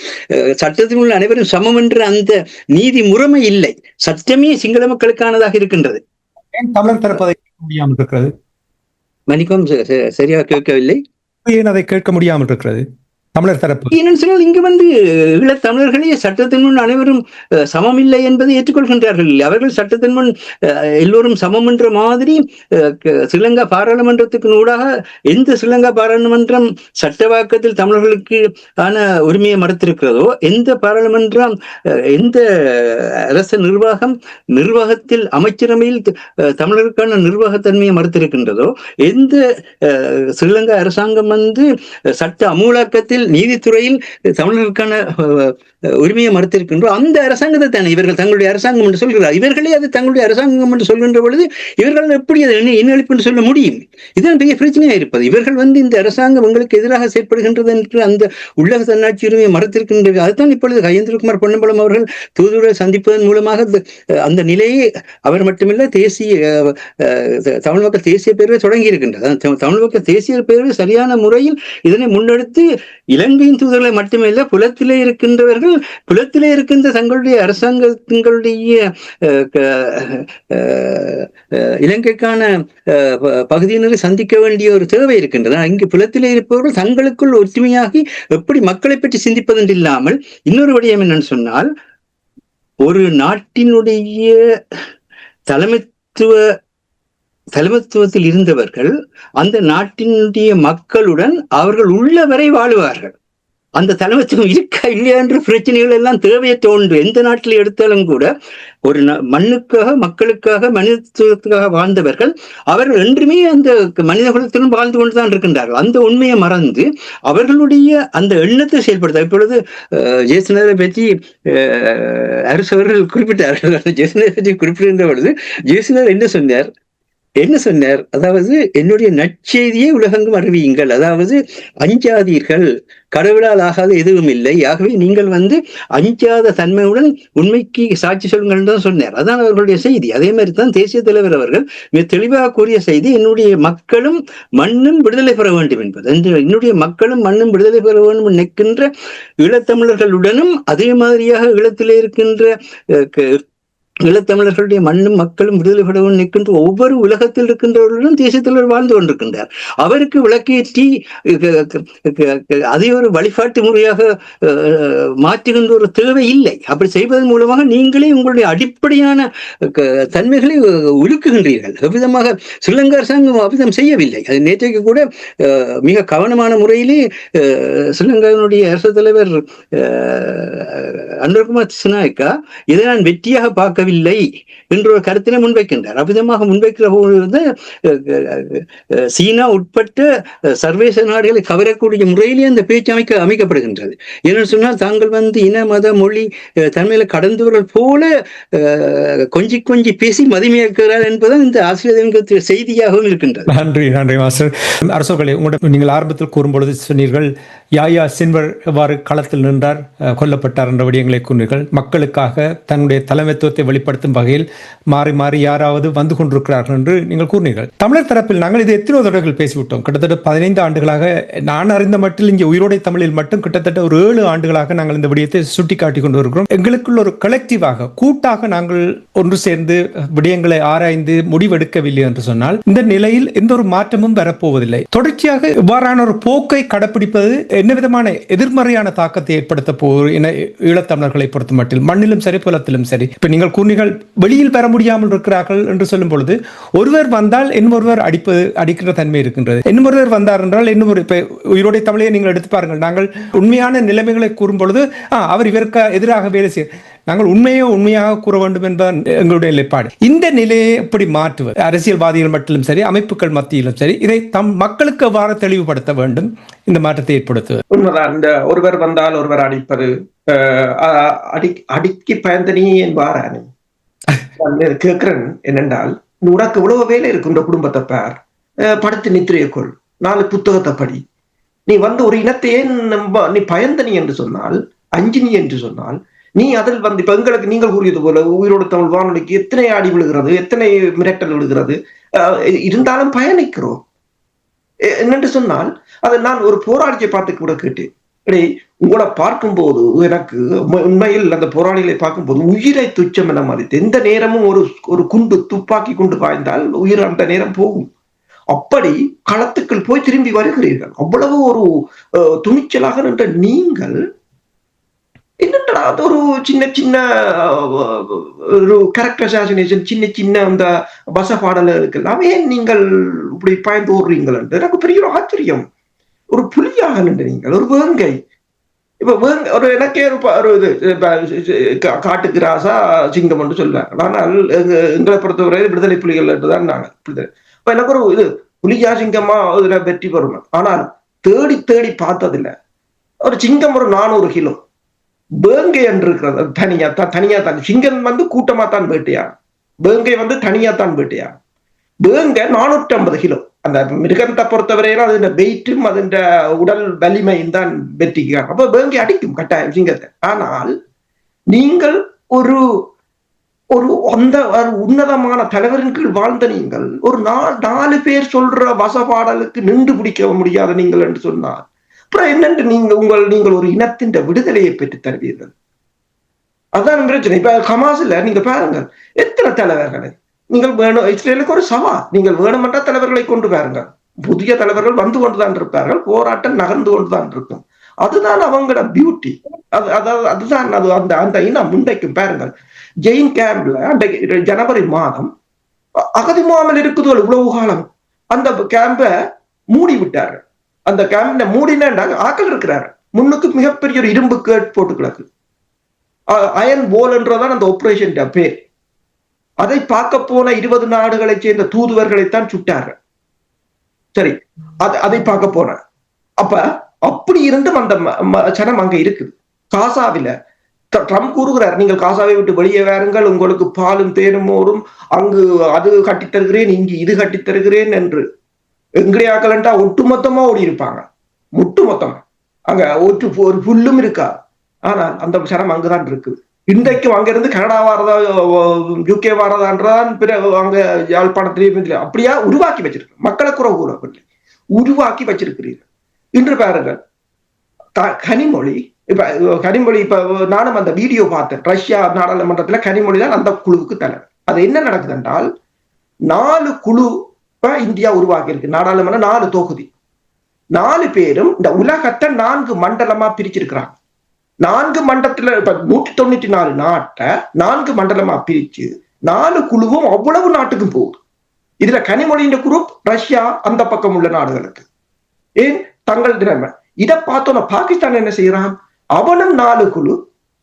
சட்டத்தில் உள்ள அனைவரும் சமம் என்ற அந்த நீதி முறைமை இல்லை. சட்டமே சிங்கள மக்களுக்கானதாக இருக்கின்றது. ஏன் தமிழர் தரப்பதை முடியாமல் இருக்கிறது? மணிக்கம் சரியாக கேட்கவில்லை. ஏன் அதை கேட்க முடியாமல் இருக்கிறது தமிழர் தரப்பு? என்னன்னு சொன்னால் இங்கு ஈழத்தமிழர்களே சட்டத்தின் முன் அனைவரும் சமம் இல்லை என்பதை ஏற்றுக்கொள்கின்றார்கள். அவர்கள் சட்டத்தின் முன் எல்லோரும் சமம் என்ற மாதிரி ஸ்ரீலங்கா பாராளுமன்றத்துக்கு ஊடாக எந்த ஸ்ரீலங்கா பாராளுமன்றம் சட்டவாக்கத்தில் தமிழர்களுக்கு ஆன உரிமையை மறுத்திருக்கிறதோ, எந்த பாராளுமன்றம் எந்த அரச நிர்வாகத்தில் அமைச்சரவையில் தமிழர்களுக்கான நிர்வாகத்தன்மையை மறுத்திருக்கின்றதோ, எந்த ஸ்ரீலங்கா அரசாங்கம் சட்ட அமூலாக்கத்தில் நீதித்துறையில் தமிழர்களுக்கான உரிமையை மறுத்திருக்கின்றோம், அந்த அரசாங்கத்தை தானே இவர்கள் தங்களுடைய அரசாங்கம் என்று சொல்கிறார். இவர்களே அது தங்களுடைய அரசாங்கம் என்று சொல்கின்ற பொழுது இவர்கள் எப்படி அதை இனஅழிப்பு என்று சொல்ல முடியும்? இதுதான் பெரிய பிரச்சனையா இருப்பது. இவர்கள் இந்த அரசாங்கம் உங்களுக்கு எதிராக செயற்படுகின்றது என்று அந்த உள்ளக தன்னாட்சி உரிமையை மறுத்திருக்கின்றது. அதுதான் இப்பொழுது கஜேந்திரகுமார் பொன்னம்பலம் அவர்கள் தூதுவரை சந்திப்பதன் மூலமாக அந்த நிலையை அவர் மட்டுமில்லை தமிழ் மக்கள் தேசிய பேரவை தொடங்கி இருக்கின்றது. தமிழ் மக்கள் தேசிய பேரவை சரியான முறையில் இதனை முன்னெடுத்து இலங்கையின் தூதர்களை மட்டுமில்லை புலத்திலே இருக்கின்ற தங்களுடைய அரசாங்கங்களுடைய இலங்கைக்கான பகுதியினரை சந்திக்க வேண்டிய ஒரு தேவை இருக்கின்றது. இங்கு புலத்திலே இருப்பவர்கள் தங்களுக்குள் ஒற்றுமையாகி எப்படி மக்களை பற்றி சிந்திப்பதென்று இல்லாமல், இன்னொரு விடயம் என்னன்னு சொன்னால், ஒரு நாட்டினுடைய தலைமைத்துவத்தில் இருந்தவர்கள் அந்த நாட்டினுடைய மக்களுடன் அவர்கள் உள்ளவரை வாழுவார்கள். அந்த தலைமைத்துவம் இருக்கா இல்லையா என்ற பிரச்சனைகள் எல்லாம் தேவையற்ற ஒன்று. எந்த நாட்டில் எடுத்தாலும் கூட ஒரு மண்ணுக்காக, மக்களுக்காக, மனிதத்துவத்துக்காக வாழ்ந்தவர்கள் அவர்கள் என்றுமே அந்த மனித குலத்திலும் வாழ்ந்து கொண்டுதான் இருக்கின்றார்கள். அந்த உண்மையை மறந்து அவர்களுடைய அந்த எண்ணத்தை செயல்படுத்த, இப்பொழுது ஜெயசுந்தரை பற்றி அரசு அவர்கள் குறிப்பிட்டார்கள். ஜெயசுந்தரை பற்றி குறிப்பிடுகின்ற பொழுது ஜெயசுந்தர் என்ன சொன்னார், அதாவது என்னுடைய நற்செய்தியை உலகெங்கும் அறிவியுங்கள், அதாவது அஞ்சாதீர்கள், கடவுளால் ஆகாத எதுவும் இல்லை, ஆகவே நீங்கள் அஞ்சாத தன்மையுடன் உண்மைக்கு சாட்சி சொல்லுங்கள் தான் சொன்னார். அதான் அவர்களுடைய செய்தி. அதே மாதிரி தான் தேசிய தலைவர் அவர்கள் மிக தெளிவாக கூறிய செய்தி, என்னுடைய மக்களும் மண்ணும் விடுதலை பெற வேண்டும் என்பது. என்னுடைய மக்களும் மண்ணும் விடுதலை பெற வேண்டும் நிற்கின்ற ஈழத்தமிழர்களுடனும் அதே மாதிரியாக ஈழத்திலே இருக்கின்ற ஈழத்தமிழர்களுடைய மண்ணும் மக்களும் விடுதலை பெறவும் நிற்கின்ற ஒவ்வொரு உலகத்தில் இருக்கின்றவர்களும் தேசியத்தில் வாழ்ந்து கொண்டிருக்கின்றார். அவருக்கு விளக்கேற்றி அதை ஒரு வழிபாட்டு முறையாக மாற்றுகின்ற ஒரு தேவை இல்லை. அப்படி செய்வதன் மூலமாக நீங்களே உங்களுடைய அடிப்படையான தன்மைகளை உலுக்குகின்றீர்கள். அவ்விதமாக ஸ்ரீலங்கா அரசாங்கம் அவ்விதம் செய்யவில்லை. அது நேற்றைக்கு கூட மிக கவனமான முறையிலே ஸ்ரீலங்காவினுடைய அரசு தலைவர் அனுரகுமார் திசாநாயக்கா இதை நான் வெற்றியாக பார்க்கவில்லை என்ற ஒரு கருத்தினை முன்வைக்கின்றார். அவ்விதமாக முன்வைக்கிற போது சீனா உட்பட்ட சர்வதேச நாடுகளை கவரக்கூடிய முறையிலே அந்த பேச்சு அமைக்கப்படுகின்றது. ஏன்னு சொன்னால் தாங்கள் இன மத மொழி தன்மையில கடந்தவர்கள் போல கொஞ்சி பேசி மதிமையாக்குகிறார் என்பதுதான் இந்த ஆசிரியர் செய்தியாகவும் இருக்கின்றது. நன்றி மாஸ்டர். அரசர்களே, நீங்கள் ஆரம்பத்தில் கூறும்பொழுது சொன்னீர்கள், யாயா சின்வர் எவ்வாறு களத்தில் நின்றார், கொல்லப்பட்டார் என்ற விடயங்களை கூறினீர்கள். மக்களுக்காக தன்னுடைய தலைமைத்துவத்தை வெளிப்படுத்தும் வகையில் மாறி மாறி யாராவது வந்து கொண்டிருக்கிறார்கள் என்று நீங்கள் கூறினீர்கள். தமிழர் தரப்பில் நாங்கள் இது எத்தனை தடவைகள் பேசிவிட்டோம். கிட்டத்தட்ட 15 ஆண்டுகளாக நான் அறிந்த மட்டில் இங்கே உயிரோடை தமிழில் மட்டும் கிட்டத்தட்ட ஒரு 7 ஆண்டுகளாக நாங்கள் இந்த விடயத்தை சுட்டிக்காட்டி கொண்டு வருகிறோம். எங்களுக்குள்ள ஒரு கலெக்டிவாக, கூட்டாக நாங்கள் ஒன்று சேர்ந்து விடயங்களை ஆராய்ந்து முடிவெடுக்கவில்லை என்று சொன்னால் இந்த நிலையில் எந்த ஒரு மாற்றமும் வரப்போவதில்லை. தொடர்ச்சியாக இவ்வாறான ஒரு போக்கை கடைப்பிடிப்பது என்ன விதமான எதிர்மறையான தாக்கத்தை ஏற்படுத்த போகிற ஈழத்தமிழர்களை பொறுத்த மட்டில் மண்ணிலும் சரி புலத்திலும் சரி. இப்ப நீங்கள் கூர்ணிகள் வெளியில் பெற முடியாமல் இருக்கிறார்கள் என்று சொல்லும் பொழுது ஒருவர் வந்தால் இன்னொருவர் அடிக்கிற தன்மை இருக்கின்றது. இன்னொருவர் வந்தார் என்றால் இன்னொரு உயிரோடை தமிழையை நீங்கள் எடுத்து பாருங்கள். நாங்கள் உண்மையான நிலைமைகளை கூறும் பொழுது அவர் இவருக்கு எதிராக வேலை செய்ய நாங்கள் உண்மையாக கூற வேண்டும் என்பது எங்களுடைய நிலைப்பாடு. இந்த நிலையை எப்படி மாற்றுவது? அரசியல்வாதிகள் மட்டிலும் சரி, அமைப்புகள் மத்தியிலும் சரி, இதை தம் மக்களுக்கு எவ்வாறு தெளிவுபடுத்த வேண்டும், இந்த மாற்றத்தை ஏற்படுத்துவது? உண்மைதான். இந்த ஒருவர் வந்தால் ஒருவர் அடிப்பது, அடிக்கி பயந்தனி என்பார். கேட்கிறேன் என்னென்றால், உனக்கு இவ்வளவு வேலை இருக்கு, இந்த குடும்பத்தை பார், படுத்து நித்திரையக்குள், 4 புத்தகத்தை படி, நீ வந்து ஒரு இனத்தையே நீ பயந்தனி என்று சொன்னால், அஞ்சினி என்று சொன்னால், நீ அதில் வந்து இப்ப எங்களுக்கு நீங்கள் கூறியது போல உயிரோடு தமிழ் வானொலிக்கு எத்தனை அடி விழுகிறது, எத்தனை மிரட்டல் விழுகிறது, இருந்தாலும் பயணிக்கிறோம் என்னென்று சொன்னால், அதை நான் ஒரு போராளியை பார்த்து கூட கேட்டேன். உங்களை பார்க்கும்போது எனக்கு உண்மையில் அந்த போராளிகளை பார்க்கும்போது உயிரை துச்சம் என மதித்து, எந்த நேரமும் ஒரு குண்டு துப்பாக்கி குண்டு பாய்ந்தால் உயிர் அந்த நேரம் போகும். அப்படி களத்துக்குள் போய் திரும்பி வருகிறீர்கள். அவ்வளவு ஒரு துணிச்சலாக நின்ற நீங்கள் என்னடா அது ஒரு சின்ன சின்ன ஒரு கேரக்டர் அசாசினேஷன், சின்ன சின்ன அந்த வச பாடல்களுக்கெல்லாம் ஏன் நீங்கள் இப்படி பயந்து ஓடுறீங்கள் என்று எனக்கு பெரிய ஒரு ஆச்சரியம். ஒரு புலியாக நின்று நீங்கள் ஒரு வேங்கை, இப்ப ஒரு எனக்கே ஒரு இது காட்டுக்கு ராசா சிங்கம் என்று சொல்லுவாங்க. ஆனால் எங்களை பொறுத்தவரை விடுதலை புலிகள் என்றுதான் நாங்கள். இப்ப எனக்கு ஒரு இது புலியா சிங்கமா இதுல வெற்றி பெறணும். ஆனால் தேடி தேடி பார்த்ததில்லை. ஒரு சிங்கம் ஒரு 400 கிலோ, வேங்கை என்று இருக்கிறது தனியா தான். சிங்கம் வந்து கூட்டமா தான் வேட்டையா, வேங்கை வந்து தனியா தான் வேட்டையா. வேங்கை 450 கிலோ. அந்த மிருகத்தை பொறுத்தவரையில அது வெயிட்டும் அது உடல் வலிமையும் தான் வெற்றிக்காங்க. அப்ப வேங்கை அடிக்கும் கட்டாயம் சிங்கத்தை. ஆனால் நீங்கள் ஒரு அந்த உன்னதமான தலைவரின் கீழ் வாழ்ந்த நீங்கள் ஒரு 4 பேர் சொல்ற வசப்பாடலுக்கு நின்று பிடிக்க முடியாத நீங்கள் என்று சொன்னார், அப்புறம் என்னென்று நீங்கள் ஒரு இனத்தின் விடுதலையை பெற்று தருவீர்கள். அதான் பிரச்சனை. இப்ப ஹமாஸ்ல நீங்க பாருங்கள், எத்தனை தலைவர்களை நீங்கள் வேணும். இஸ்ரேலுக்கு ஒரு சவா, நீங்கள் வேணுமென்ற தலைவர்களை கொண்டு பாருங்கள். புதிய தலைவர்கள் வந்து கொண்டுதான் இருப்பார்கள், போராட்டம் நகர்ந்து கொண்டுதான் இருக்கும். அதுதான் அவங்களோட பியூட்டி. அதுதான் அது அந்த இனம் முன்வைக்கும். பாருங்கள், ஜெயின் கேம்ப்ல ஜனவரி மாதம் அகதி முகாமில் இருக்குது இவ்வளவு காலம். அந்த கேம்ப மூடி விட்டாரு. அந்த கேம்ப்ல மூடினா ஆக்கள் இருக்கிறாரு, முன்னுக்கு மிகப்பெரிய ஒரு இரும்பு கேட் போட்டு கிடக்கு. அயன் போல் என்றதான் அந்த ஆபரேஷன் பேர். அதை பார்க்க போன 20 நாடுகளை சேர்ந்த தூதுவர்களைத்தான் சுட்டார்கள். சரி, அதை பார்க்க போன அப்ப அப்படி இருந்தும் அந்த சனம் அங்க இருக்குது. காசாவில ட்ரம்ப் கூறுகிறார், நீங்கள் காசாவை விட்டு வெளியே வாருங்கள், உங்களுக்கு பாலும் தேனும் மோரும், அங்கு அது கட்டித்தருகிறேன், இங்கு இது கட்டித்தருகிறேன் என்று. எங்கடையாக்கலண்டா ஒட்டுமொத்தமா ஓடி இருப்பாங்க, ஒட்டுமொத்தமா. அங்க ஒரு புல்லும் இருக்கா. ஆனால் அந்த சனம் அங்குதான் இருக்குது. இன்றைக்கும் அங்கிருந்து கனடா வாரதா யூகே வாரதான்றதான் அங்க யாழ்ப்பாணத்திலேயே அப்படியா உருவாக்கி வச்சிருக்கு. மக்களை குறை கூறவில்லை, உருவாக்கி வச்சிருக்கிறீர்கள். இன்று பாருங்கள், கனிமொழி. இப்ப நானும் அந்த வீடியோ பார்த்தேன். ரஷ்யா நாடாளுமன்றத்துல கனிமொழி தான் அந்த குழுவுக்கு தலைவர். அது என்ன நடக்குது என்றால், 4 குழு இந்தியா உருவாக்கி இருக்கு. நாடாளுமன்றம் 4 தொகுதி, 4 பேரும் இந்த உலகத்தை 4 மண்டலமா பிரிச்சிருக்கிறாங்க. 4 மண்டலத்துல இப்ப 194 நாட்டை 4 மண்டலமா பிரிச்சு 4 குழுவும் அவ்வளவு நாட்டுக்கும் போகுது. இதுல கனிமொழியின் குரூப் ரஷ்யா அந்த பக்கம் உள்ள நாடுகளுக்கு. ஏன் தங்கள் திறமை இதை பார்த்தோன்னா பாகிஸ்தான் என்ன செய்யறான், அவனும் 4 குழு,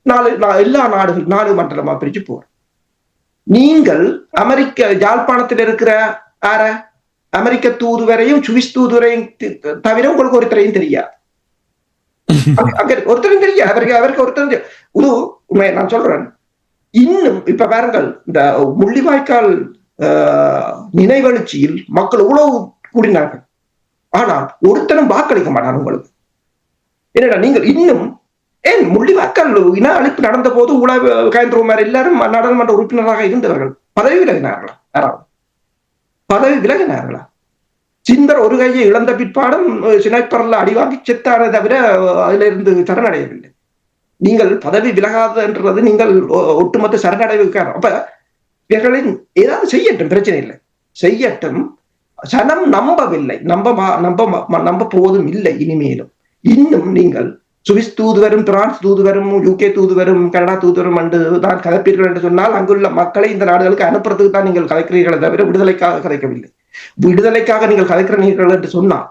4 எல்லா நாடுகள் 4 மண்டலமா பிரிச்சு போறான். நீங்கள் அமெரிக்க யாழ்ப்பாணத்தில் இருக்கிற அமெரிக்க தூதுவரையும் சுவிஸ் தூதுவரையும் தவிர உங்களுக்கு ஒருத்தரையும் தெரியாது. ஒருத்தரும் தெரியாது, அவருக்கு ஒருத்தரும். நான் சொல்றேன், இன்னும் இப்ப பாருங்கள், இந்த முள்ளிவாய்க்கால் நினைவெழுச்சியில் மக்கள் இவ்வளவு கூடினார்கள். ஆனால் ஒருத்தரும் வாக்களிக்க மாட்டார் உங்களுக்கு. என்னடா நீங்கள் இன்னும் ஏன் முள்ளிவாய்க்கால் இன அழிப்பு நடந்த போது கயந்திரகுமார் எல்லாரும் நாடாளுமன்ற உறுப்பினராக இருந்தவர்கள் பதவி விலகினார்களா? யாராவது பதவி விலகினார்களா? சிந்தர் ஒரு கையை இழந்த பிற்பாடும் சினைப்பரல அடிவாங்கி செத்தான தவிர அதுல இருந்து சரணடையவில்லை. நீங்கள் பதவி விலகாதுன்றது நீங்கள் ஒட்டுமொத்த சரணடைவுக்கார. அப்ப இவர்களின் ஏதாவது செய்யட்டும், பிரச்சனை இல்லை, செய்யட்டும். சனம் நம்பவில்லை, நம்ப போவதும் இல்லை. இனிமேலும் இன்னும் நீங்கள் சுவிஸ் தூதுவரும் பிரான்ஸ் தூதுவரும் UK தூதுவரும் கனடா தூதுவரும் என்று தான் கதைப்பீர்கள் என்று சொன்னால் அங்குள்ள மக்களை இந்த நாடுகளுக்கு அனுப்புறதுக்கு தான் நீங்கள் கதைக்கிறீர்களே தவிர விடுதலைக்காக கதைக்கவில்லை. விடுதலைக்காக நீங்கள் கதைக்கிறீர்கள் என்று சொன்னால்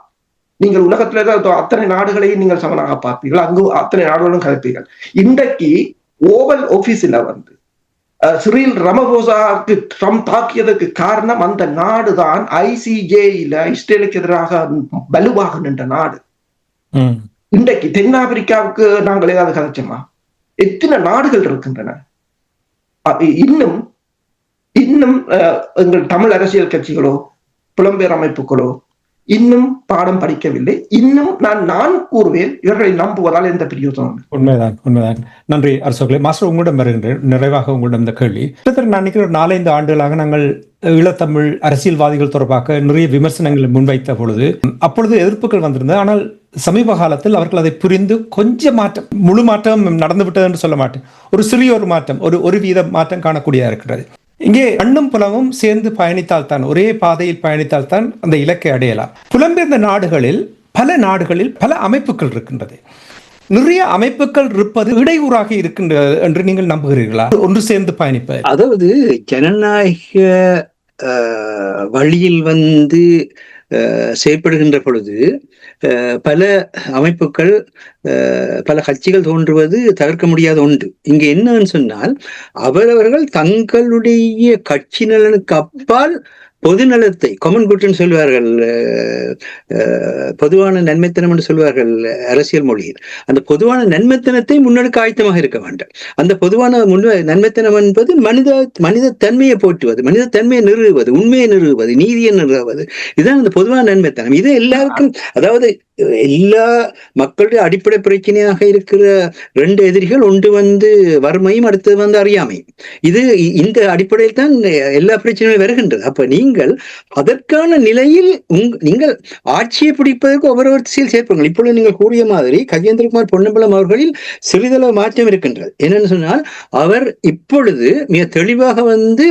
நீங்கள் உலகத்துல அத்தனை நாடுகளையும் நீங்கள் சமனாக பார்ப்பீர்கள், அங்கு அத்தனை நாடுகளும் கதைப்பீர்கள். இன்றைக்கு ஓவல் ஆபீஸ்ல வந்து சிறில் ரமபோசாவுக்கு ட்ரம்ப் தாக்கியதற்கு காரணம் அந்த நாடுதான் ICJல இஸ்ரேலுக்கு எதிராக வலுவாக நின்ற நாடு. இன்றைக்கு தென்னாப்பிரிக்காவுக்கு நாங்கள் ஏதாவது கதைச்சோமா? எத்தனை நாடுகள் இருக்கின்றன. இன்னும் எங்கள் தமிழ் அரசியல் கட்சிகளோ புலம்பெயர் அமைப்புகளோ இன்னும் பாடம் படிக்கவில்லை. இன்னும் நான் கூறுவேன், இவர்களை நம்புவதால் எந்த பிரயோஜனம்? உண்மைதான். நன்றி அரசோகளே. மாஸ்டர், உங்களிடம் வருகின்றேன். நிறைவாக உங்களிடம் இந்த கேள்வி. நான் நினைக்கிறேன் 4-5 ஆண்டுகளாக நாங்கள் ஈழத்தமிழ் அரசியல்வாதிகள் தொடர்பாக நிறைய விமர்சனங்களை முன்வைத்த பொழுது அப்பொழுது எதிர்ப்புகள் வந்திருந்தது. ஆனால் சமீப காலத்தில் அவர்கள் அதை புரிந்து கொஞ்சம் மாற்றம், முழு மாற்றம் நடந்துவிட்டது என்று சொல்ல மாட்டேன், ஒரு சிறிய ஒரு மாற்றம், ஒரு வீத மாற்றம் காணக்கூடியதாக இருக்கிறது. இங்கே அண்ணும் புலமும் சேர்ந்து பயணித்தால் தான், ஒரே பாதையில் பயணித்தால் தான் அந்த இலக்கை அடையலாம். புலம்பெயர்ந்த நாடுகளில் பல அமைப்புகள் இருக்கின்றது. நிறைய அமைப்புகள் இருப்பது இடையூறாக இருக்கின்றது என்று நீங்கள் நம்புகிறீர்களா? ஒன்று சேர்ந்து பயணிப்பது, அதாவது ஜனநாயக வழியில் வந்து செயற்படுகின்ற பொழுது பல அமைப்புகள் பல கட்சிகள் தோன்றுவது தவிர்க்க முடியாத ஒன்று. இங்க என்னன்னு சொன்னால், அவரவர்கள் தங்களுடைய கட்சி நலனுக்கு அப்பால் பொது நலத்தை, காமன் குட்னு சொல்வார்கள், பொதுவான நன்மைத்தனம் என்று சொல்வார்கள் அரசியல் மொழியில். அந்த பொதுவான நன்மைத்தனத்தை முன்னெடுக்க ஆயத்தமாக இருக்க வேண்டும். அந்த பொதுவான நன்மைத்தனம் என்பது மனித தன்மையை போற்றுவது, மனித தன்மையை நிறுவுவது, உண்மையை நிறுவுவது, நீதியை நிறுவுவது. இதுதான் அந்த பொதுவான நன்மைத்தனம். இது எல்லாருக்கும், அதாவது எல்லா மக்களுடைய அடிப்படை பிரச்சனையாக இருக்கிற 2 எதிரிகள், ஒன்று வந்து வறுமையும், அடுத்தது வந்து அறியாமையும். இந்த அடிப்படையில் தான் எல்லா பிரச்சனையும் வருகின்றது. அப்ப நீங்கள் அதற்கான நிலையில் நீங்கள் ஆட்சியை பிடிப்பதற்கு ஒவ்வொரு திசையில் சேர்ப்பாங்க. இப்பொழுது நீங்கள் கூறிய மாதிரி கஜேந்திரகுமார் பொன்னம்பலம் அவர்களில் சிறிதளவு மாற்றம் இருக்கின்றது. என்னன்னு சொன்னால், அவர் இப்பொழுது மிக தெளிவாக வந்து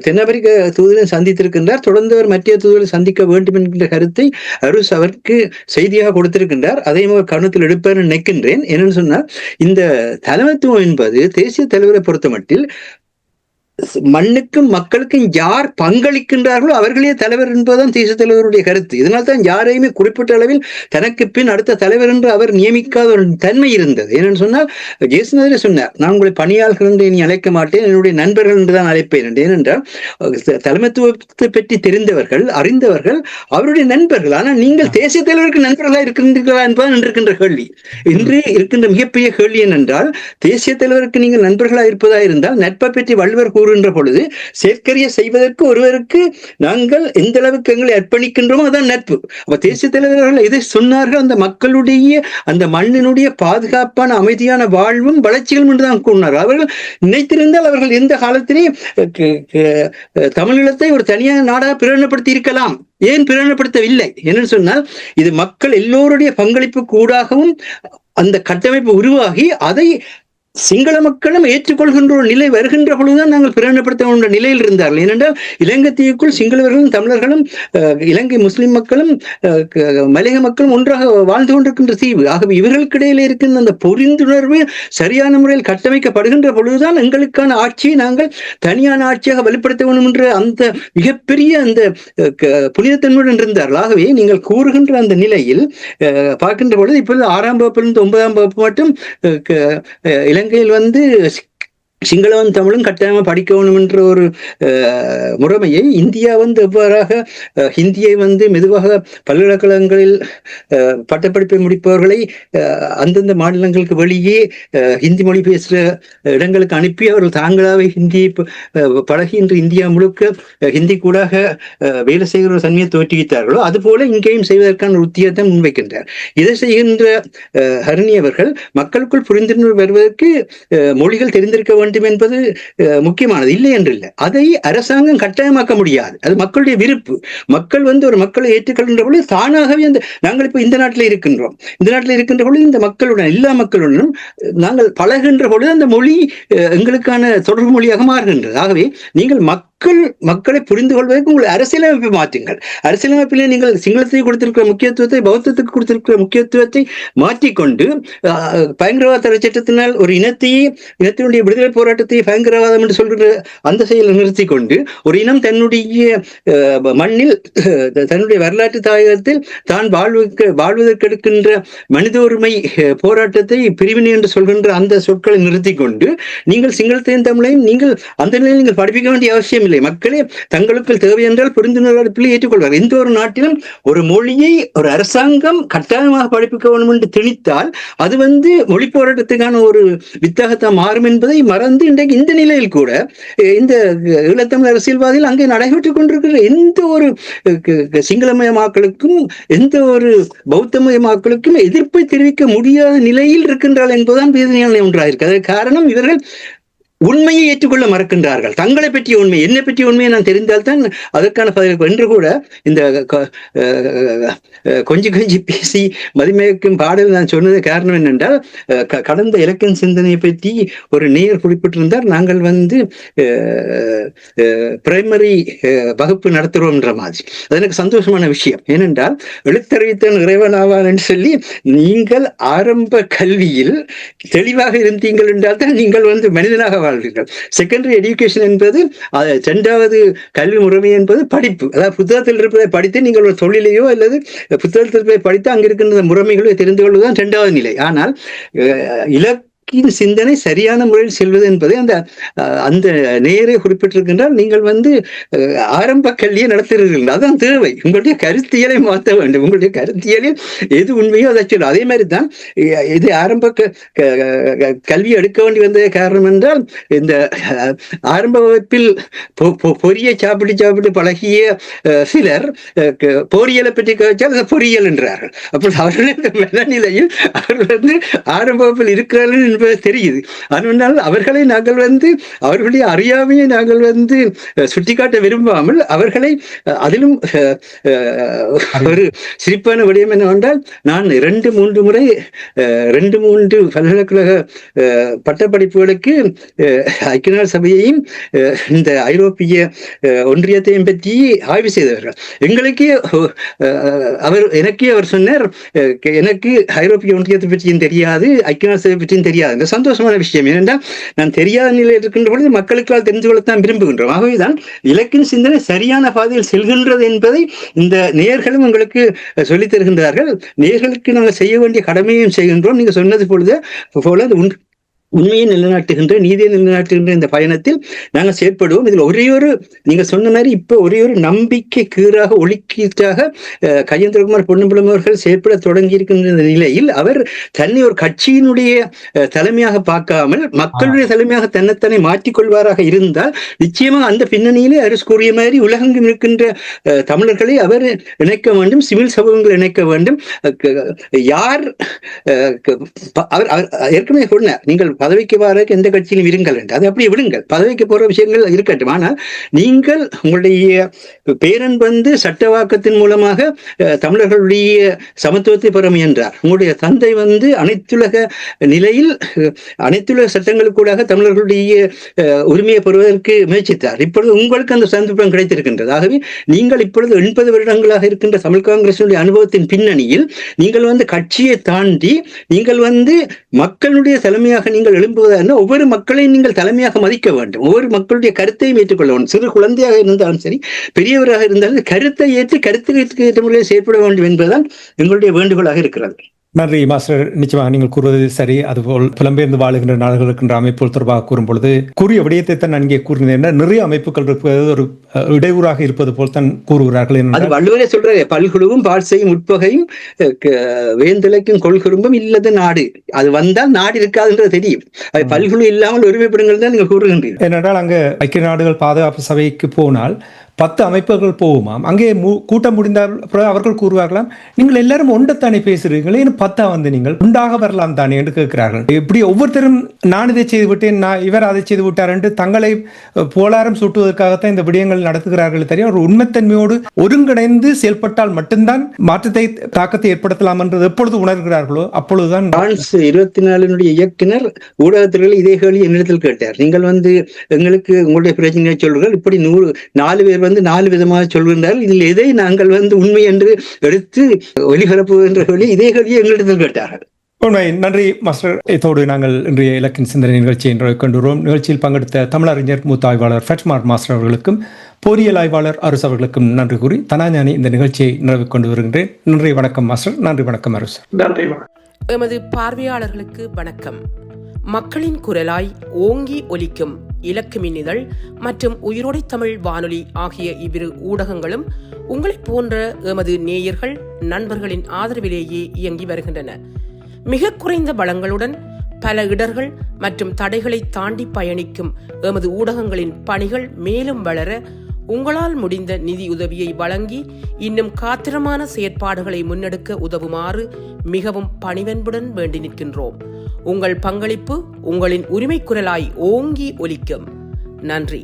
தென்னாப்பிரிக்க தூதரை சந்தித்திருக்கின்றார். தொடர்ந்து அவர் மத்திய தூதரை சந்திக்க வேண்டும் என்கின்ற கருத்தை அரசு அவருக்கு செய்தியாக கொடுத்திருக்கின்றார். அதையும் அவர் கவனத்தில் எடுப்பார் நினைக்கின்றேன். என்னன்னு சொன்னால், இந்த தலைமைத்துவம் என்பது தேசிய தலைவரை பொறுத்த மட்டில் மண்ணுக்கும் மக்களுக்கும் யார் பங்களிக்கின்றார்களோ அவர்களே தலைவர் என்பதுதான் தேசிய தலைவருடைய கருத்து. இதனால் தான் யாரையுமே குறிப்பிட்ட அளவில் தனக்கு பின் அடுத்த தலைவர் என்று அவர் நியமிக்காத ஒரு தன்மை இருந்தது. என்னன்னு சொன்னால், ஜேசுநாதரே சொன்னார், நான் உங்களை பணியாளர்கள் என்று இனி அழைக்க மாட்டேன், என்னுடைய நண்பர்கள் என்று தான் அழைப்பேன் என்று. ஏனென்றால் தலைமைத்துவத்தை பற்றி தெரிந்தவர்கள், அறிந்தவர்கள் அவருடைய நண்பர்கள். ஆனால் நீங்கள் தேசிய தலைவருக்கு நண்பர்களாக இருக்கின்றீர்களா என்பதுதான் இருக்கின்ற கேள்வி. இன்று இருக்கின்ற மிகப்பெரிய கேள்வி என்னென்றால், தேசிய தலைவருக்கு நீங்கள் நண்பர்களாக இருப்பதாக இருந்தால் நட்பை பற்றி வள்ளுவர் கூறுகின்ற பொழுது செயற்கரிய செய்வதற்கு ஒருவருக்கு நாங்கள் எந்த அளவுக்கு எங்களை அர்ப்பணிக்கின்றோமோ அதான் நட்பு. அப்ப தேசிய தலைவர்கள் எதை சொன்னார்கள், அந்த மக்களுடைய அந்த மண்ணினுடைய பாதுகாப்பான அமைதியான வாழ்வும் வளர்ச்சிகளும் என்றுதான் கூறினார். அவர்கள் நினைத்திருந்தால் அவர்கள் எந்த காலத்திலே தமிழீழத்தை ஒரு தனியான நாடாக பிரகடனப்படுத்தி இருக்கலாம். ஏன் பிரகடனப்படுத்தவில்லை? என்னன்னு சொன்னால், இது மக்கள் எல்லோருடைய பங்களிப்பு கூடாகவும் அந்த கட்டமைப்பு உருவாகி அதை சிங்கள மக்களும் ஏற்றுக்கொள்கின்ற ஒரு நிலை வருகின்ற பொழுதுதான் நாங்கள் பிரகடனப்படுத்த வேண்டிய நிலையில் இருந்தார்கள். ஏனென்றால் இலங்கை தீவுக்குள் சிங்களவர்களும் தமிழர்களும் இலங்கை முஸ்லிம் மக்களும் மலையக மக்களும் ஒன்றாக வாழ்ந்து கொண்டிருக்கின்ற தீவு. ஆகவே இவர்களுக்கு இடையில இருக்கின்ற அந்த புரிந்துணர்வு சரியான முறையில் கட்டமைக்கப்படுகின்ற பொழுதுதான் எங்களுக்கான ஆட்சியை நாங்கள் தனியான ஆட்சியாக வலுப்படுத்த வேண்டும் என்ற அந்த மிகப்பெரிய அந்த புனிதத்தன்மையுடன் இருந்தார்கள். ஆகவே நீங்கள் கூறுகின்ற அந்த நிலையில் பார்க்கின்ற பொழுது இப்பொழுது 6ஆம் வகுப்பிலிருந்து 9ஆம் வகுப்பு மட்டும் இலங்கையில் வந்து சிங்களவன் தமிழும் கட்டாயமாக படிக்க வேணும் என்ற ஒரு முறைமையை இந்தியா வந்து எவ்வாறாக ஹிந்தியை வந்து மெதுவாக பல்கலைக்கழகங்களில் பட்டப்படிப்பை முடிப்பவர்களை அந்தந்த மாநிலங்களுக்கு வெளியே ஹிந்தி மொழி பேசுகிற இடங்களுக்கு அனுப்பி அவர்கள் தாங்களாகவே ஹிந்தி பழகி இன்று இந்தியா முழுக்க ஹிந்தி கூடாக வேலை செய்கிற ஒரு தன்மையை தோற்றுவித்தார்களோ அதுபோல இங்கேயும் செய்வதற்கான உத்தியத்தை முன்வைக்கின்றார். இதை செய்கின்ற ஹரிணி அவர்கள் மக்களுக்குள் புரிந்துணர்வு வருவதற்கு மொழிகள் தெரிந்திருக்க வேண்டும் வேண்டும் என்பது முக்கியமானது, இல்லை என்று இல்லை. அதை அரசாங்கம் கட்டாயமாக்க முடியாது, அது மக்களுடைய விருப்பு. மக்கள் ஒரு மக்களை ஏற்றுக்கொள்கின்ற பொழுது தானாகவே நாங்கள் இப்போ இந்த நாட்டில் இருக்கின்றோம், இந்த நாட்டில் இருக்கின்ற பொழுது இந்த மக்களுடன் எல்லா மக்களுடனும் நாங்கள் பழகின்ற பொழுது அந்த மொழி எங்களுக்கான தொடர்பு மொழியாக மாறுகின்றது. ஆகவே நீங்கள் மக்களை புரிந்து கொள்வதற்கு உங்கள் அரசியலமைப்பை மாற்றுங்கள். அரசியலமைப்பிலே நீங்கள் சிங்களத்துக்கு கொடுத்திருக்கிற முக்கியத்துவத்தை, பௌத்தத்துக்கு கொடுத்திருக்கிற முக்கியத்துவத்தை மாற்றிக்கொண்டு பயங்கரவாத தடை சட்டத்தினால் ஒரு இனத்தினுடைய விடுதலை போராட்டத்தை பயங்கரவாதம் என்று சொல்கிற அந்த செயலை நிறுத்தி கொண்டு ஒரு இனம் தன்னுடைய மண்ணில் தன்னுடைய வரலாற்று தாயகத்தில் தான் வாழ்வதற்கு எடுக்கின்ற மனித உரிமை போராட்டத்தை பிரிவினை என்று சொல்கின்ற அந்த சொற்களை நிறுத்தி கொண்டு நீங்கள் சிங்களத்தையும் தமிழையும் நீங்கள் அந்த நிலையில் நீங்கள் படிப்பிக்க வேண்டிய அவசியம் இல்லை. மக்களே தங்களுக்கு தேவை என்றால் புரிந்துணர்வு ஏற்றுக்கொள்வார். எந்த ஒரு நாட்டிலும் ஒரு மொழியை ஒரு அரசாங்கம் கட்டாயமாக படிப்பிக்க வேண்டும் என்று திணித்தால் அது மொழி போராட்டத்துக்கான ஒரு வித்தாகத்தான் மாறும் என்பதை மறந்து இன்றைக்கு இந்த நிலையில் கூட இந்த ஈழத்தமிழ் அரசியல்வாதிகள் அங்கே நடைபெற்றுக் கொண்டிருக்கிற எந்த ஒரு சிங்களமயமாக்களுக்கும் எந்த ஒரு பௌத்தமயமாக்களுக்கும் எதிர்ப்பை தெரிவிக்க முடியாத நிலையில் இருக்கின்றார்கள் என்பதுதான் வேதனையான ஒன்றாக இருக்கு. அதற்கு காரணம் இவர்கள் உண்மையை ஏற்றுக்கொள்ள மறக்கின்றார்கள். தங்களை பற்றிய உண்மை, என்னை பற்றிய உண்மையை நான் தெரிந்தால்தான் அதற்கான பதில் என்று கூட இந்த கொஞ்சி பேசி மதிமயக்கும் பாடல் நான் சொன்னது காரணம் என்னென்றால் கடந்த இலக்கிய சிந்தனையை பற்றி ஒரு நேயர் குறிப்பிட்டிருந்தார். நாங்கள் பிரைமரி வகுப்பு நடத்துகிறோம் என்ற மாதிரி. அது எனக்கு சந்தோஷமான விஷயம். ஏனென்றால் எழுத்தறிவித்தன் இறைவனாவான் என்று சொல்லி நீங்கள் ஆரம்ப கல்வியில் தெளிவாக இருந்தீங்கள் என்றால் தான் நீங்கள் மனிதனாக செகண்டரி எஜுகேஷன் என்பது இரண்டாவது கல்வி முறைமை என்பது படிப்பு. அதாவது புத்தகத்தில் இருப்பதை படித்து நீங்கள் ஒரு தொழிலையோ அல்லது புத்தகத்தில் இருப்பதை படித்து அங்க இருக்கின்ற முறைமைகளை தெரிந்து கொள்வதுதான் இரண்டாவது நிலை. ஆனால் சிந்தனை சரியான முறையில் செல்வது என்பதை அந்த நேரே குறிப்பிட்டிருக்கின்றால் நீங்கள் ஆரம்ப கல்வியை நடத்துகிறீர்கள். அதான் தேவை. உங்களுடைய கருத்தியலை மாற்ற வேண்டும். உங்களுடைய கருத்தியலில் எது உண்மையோ அதை சொல்லும். அதே மாதிரி தான் இது ஆரம்ப கல்வி எடுக்க வேண்டி வந்த காரணம் என்றால் இந்த ஆரம்ப வகுப்பில் பொறியை சாப்பிட்டு பழகிய சிலர் பொறியியலை பற்றி கழிச்சால் பொறியியல் என்றார்கள். அப்போ அவர்களுடைய மனநிலையில் அவர்கள் ஆரம்ப வகுப்பில் இருக்கிறார்கள் தெரியுது. அதனால் அவர்களை நாங்கள் அவர்களுடைய அறியாமையை நாங்கள் சுட்டிக்காட்ட விரும்பாமல் அவர்களை அதிலும் ஒரு சிரிப்பான விடயம் என்னவென்றால் நான் 2-3 முறை 2-3 பல்கலைக்கழக பட்டப்படிப்புகளுக்கு ஐக்கிய நாடு சபையையும் இந்த ஐரோப்பிய ஒன்றியத்தையும் பற்றி ஆய்வு செய்தவர்கள். எனக்கே அவர் சொன்னார், எனக்கு ஐரோப்பிய ஒன்றியத்தை பற்றியும் தெரியாது, ஐக்கிய நாடு சபை பற்றியும் தெரியாது. சந்தோஷமான விஷயம். ஏனென்றால் நான் தெரியாத நிலையில் இருக்கின்ற பொழுது மக்களுக்கால் தெரிந்து கொள்ளத்தான் விரும்புகின்றோம். ஆகவேதான் இலக்கிய சிந்தனை சரியான பாதையில் செல்கின்றது என்பதை இந்த நேயர்களும் உங்களுக்கு சொல்லித் தருகின்றார்கள். நேயர்களுக்கு நாங்கள் செய்ய வேண்டிய கடமையும் செய்கின்றோம். நீங்க சொன்னது போல உண்மையை நிலைநாட்டுகின்ற, நீதியை நிலைநாட்டுகின்ற இந்த பயணத்தில் நாங்கள் செயற்படுவோம். இதில் நீங்க சொன்ன மாதிரி இப்ப ஒரே ஒரு நம்பிக்கை கீறாக ஒழுக்கீட்டாக கஜேந்திரகுமார் பொன்னம்பலம் அவர்கள் செயற்பட தொடங்கி இருக்கின்ற நிலையில் அவர் தன்னை ஒரு கட்சியினுடைய தலைமையாக பார்க்காமல் மக்களுடைய தலைமையாக தன்னைத்தானே மாற்றிக்கொள்வாராக இருந்தால் நிச்சயமாக அந்த பின்னணியிலே அரசு கூறிய மாதிரி உலகெங்கும் இருக்கின்ற தமிழர்களை அவர் இணைக்க வேண்டும், சிவில் சமூகங்கள் இணைக்க வேண்டும். யார் அவர் ஏற்கனவே சொன்னார், நீங்கள் பதவிக்கு வர எந்த கட்சியிலும் இருங்கள் என்று. அதை அப்படியே விடுங்கள், பதவிக்கு போற விஷயங்கள் இருக்கட்டும். ஆனால் நீங்கள் உங்களுடைய பேரன் சட்டவாக்கத்தின் மூலமாக தமிழர்களுடைய சமத்துவத்தை பெற முயன்றார். உங்களுடைய தந்தை அனைத்துலக நிலையில் அனைத்துலக சட்டங்களுக்கூடாக தமிழர்களுடைய உரிமையை பெறுவதற்கு முயற்சித்தார். இப்பொழுது உங்களுக்கு அந்த சந்தர்ப்பம் கிடைத்திருக்கின்றது. ஆகவே நீங்கள் இப்பொழுது 80 வருடங்களாக இருக்கின்ற தமிழ் காங்கிரசினுடைய அனுபவத்தின் பின்னணியில் நீங்கள் கட்சியை தாண்டி நீங்கள் மக்களுடைய தலைமையாக நீங்கள் எழும்புவதாக ஒவ்வொரு மக்களையும் நீங்கள் தலைமையாக மதிக்க வேண்டும். ஒவ்வொரு மக்களுடைய கருத்தையும் ஏற்றுக்கொள்ள வேண்டும். சிறு குழந்தையாக இருந்தாலும் சரி, பெரியவராக இருந்தாலும் கருத்தை ஏற்று கருத்துக்கு ஏற்ற முறையில் செயற்பட வேண்டும் என்பதுதான் எங்களுடைய வேண்டுகோளாக இருக்கிறது. நன்றி மாஸ்டர். நிச்சயமாக நீங்கள் கூறுவது சரி. அதுபோல் புலம்பெயர்ந்து வாழுகின்ற நாடுகள் இருக்கின்ற அமைப்புகள் தொடர்பாக கூறும் பொழுது கூறிய விடயத்தை தான் அங்கே கூறினேன். நிறைய அமைப்புகள் இருப்பது ஒரு இடையூறாக இருப்பது போல் தான் கூறுகிறார்கள். அது வள்ளுவரே சொல்றாரு, பல்குழுவும் பால் செய்யும் உட்பகையும் வேந்தலைக்கும் கொள்குறும்பும் இல்லது நாடு. அது வந்தால் நாடு இருக்காதுன்றது தெரியும். அது பல்குழு இல்லாமல் ஒருமைப்படுங்கள் தான் நீங்கள் கூறுகின்றீர்கள். ஏனென்றால் அங்கு ஐக்கிய நாடுகள் பாதுகாப்பு சபைக்கு போனால் 10 அமைப்புகள் போகுமாம். அங்கே கூட்டம் முடிந்தால் அவர்கள் கூறுவார்களாம், நீங்கள் எல்லாரும் ஒன்றத்தானே பேசுறீங்களே, இன்னும் 10 வந்து நீங்கள் உண்டாக வரலாம் தானே என்று கேட்கிறார்கள். இப்படி ஒவ்வொருத்தரும் நான் இதை செய்து விட்டேன், இவர் அதை செய்து விட்டார் என்று தங்களை போலாரம் சூட்டுவதற்காகத்தான் இந்த விடயங்கள் நடத்துகிறார்கள். தெரியும், ஒரு உண்மைத்தன்மையோடு ஒருங்கிணைந்து செயல்பட்டால் மட்டும்தான் மாற்றத்தை தாக்கத்தை ஏற்படுத்தலாம் என்று எப்பொழுது உணர்கிறார்களோ அப்பொழுதுதான். 24 இயக்குனர் ஊடகத்திற்கு இதே கேள்வி என்னிடத்தில் கேட்டார். நீங்கள் எங்களுக்கு உங்களுடைய பிரச்சனையை சொல்றீர்கள், இப்படி 4 பேர் 4 விதமாக சொல்கின்றார்கள், இதில் எதை நாங்கள் உண்மை என்று எடுத்து ஒலிபரப்பு என்ற கேள்வி இதே கேள்வியை எங்களிடத்தில் கேட்டார்கள். உண்மை. நன்றி மாஸ்டர். இதோடு நாங்கள் இன்றைய இலக்கின் சிந்தனை நிகழ்ச்சியை கொண்டுள்ளோம். நிகழ்ச்சியில் பங்கெடுத்த தமிழறிஞர் மூத்த ஆய்வாளர் ஃபெட்மார் மாஸ்டர் அவர்களுக்கும் பொறியியல் ஆய்வாளர் அரசு அவர்களுக்கும் நன்றி கூறி தனாஞானி இந்த நிகழ்ச்சியை நிறைவு கொண்டு வருகின்றேன். நன்றி, வணக்கம் மாஸ்டர். நன்றி, வணக்கம் அரசு. நன்றி. எமது பார்வையாளர்களுக்கு வணக்கம். மக்களின் குரலாய் ஓங்கி ஒலிக்கும் இலக்கு மின்னிதழ் மற்றும் உயிரோடை தமிழ் வானொலி ஆகிய இவ்விரு ஊடகங்களும் உங்களைப் போன்ற எமது நேயர்கள் நண்பர்களின் ஆதரவிலேயே இயங்கி வருகின்றன. மிக குறைந்த பலங்களுடன் பல இடர்கள் மற்றும் தடைகளை தாண்டி பயணிக்கும் எமது ஊடகங்களின் பணிகள் மேலும் வளர உங்களால் முடிந்த நிதி உதவியை வழங்கி இன்னும் காத்திரமான செயற்பாடுகளை முன்னெடுக்க உதவுமாறு மிகவும் பணிவன்புடன் வேண்டி நிற்கின்றோம். உங்கள் பங்களிப்பு உங்களின் உரிமை குரலாய் ஓங்கி ஒலிக்கும். நன்றி.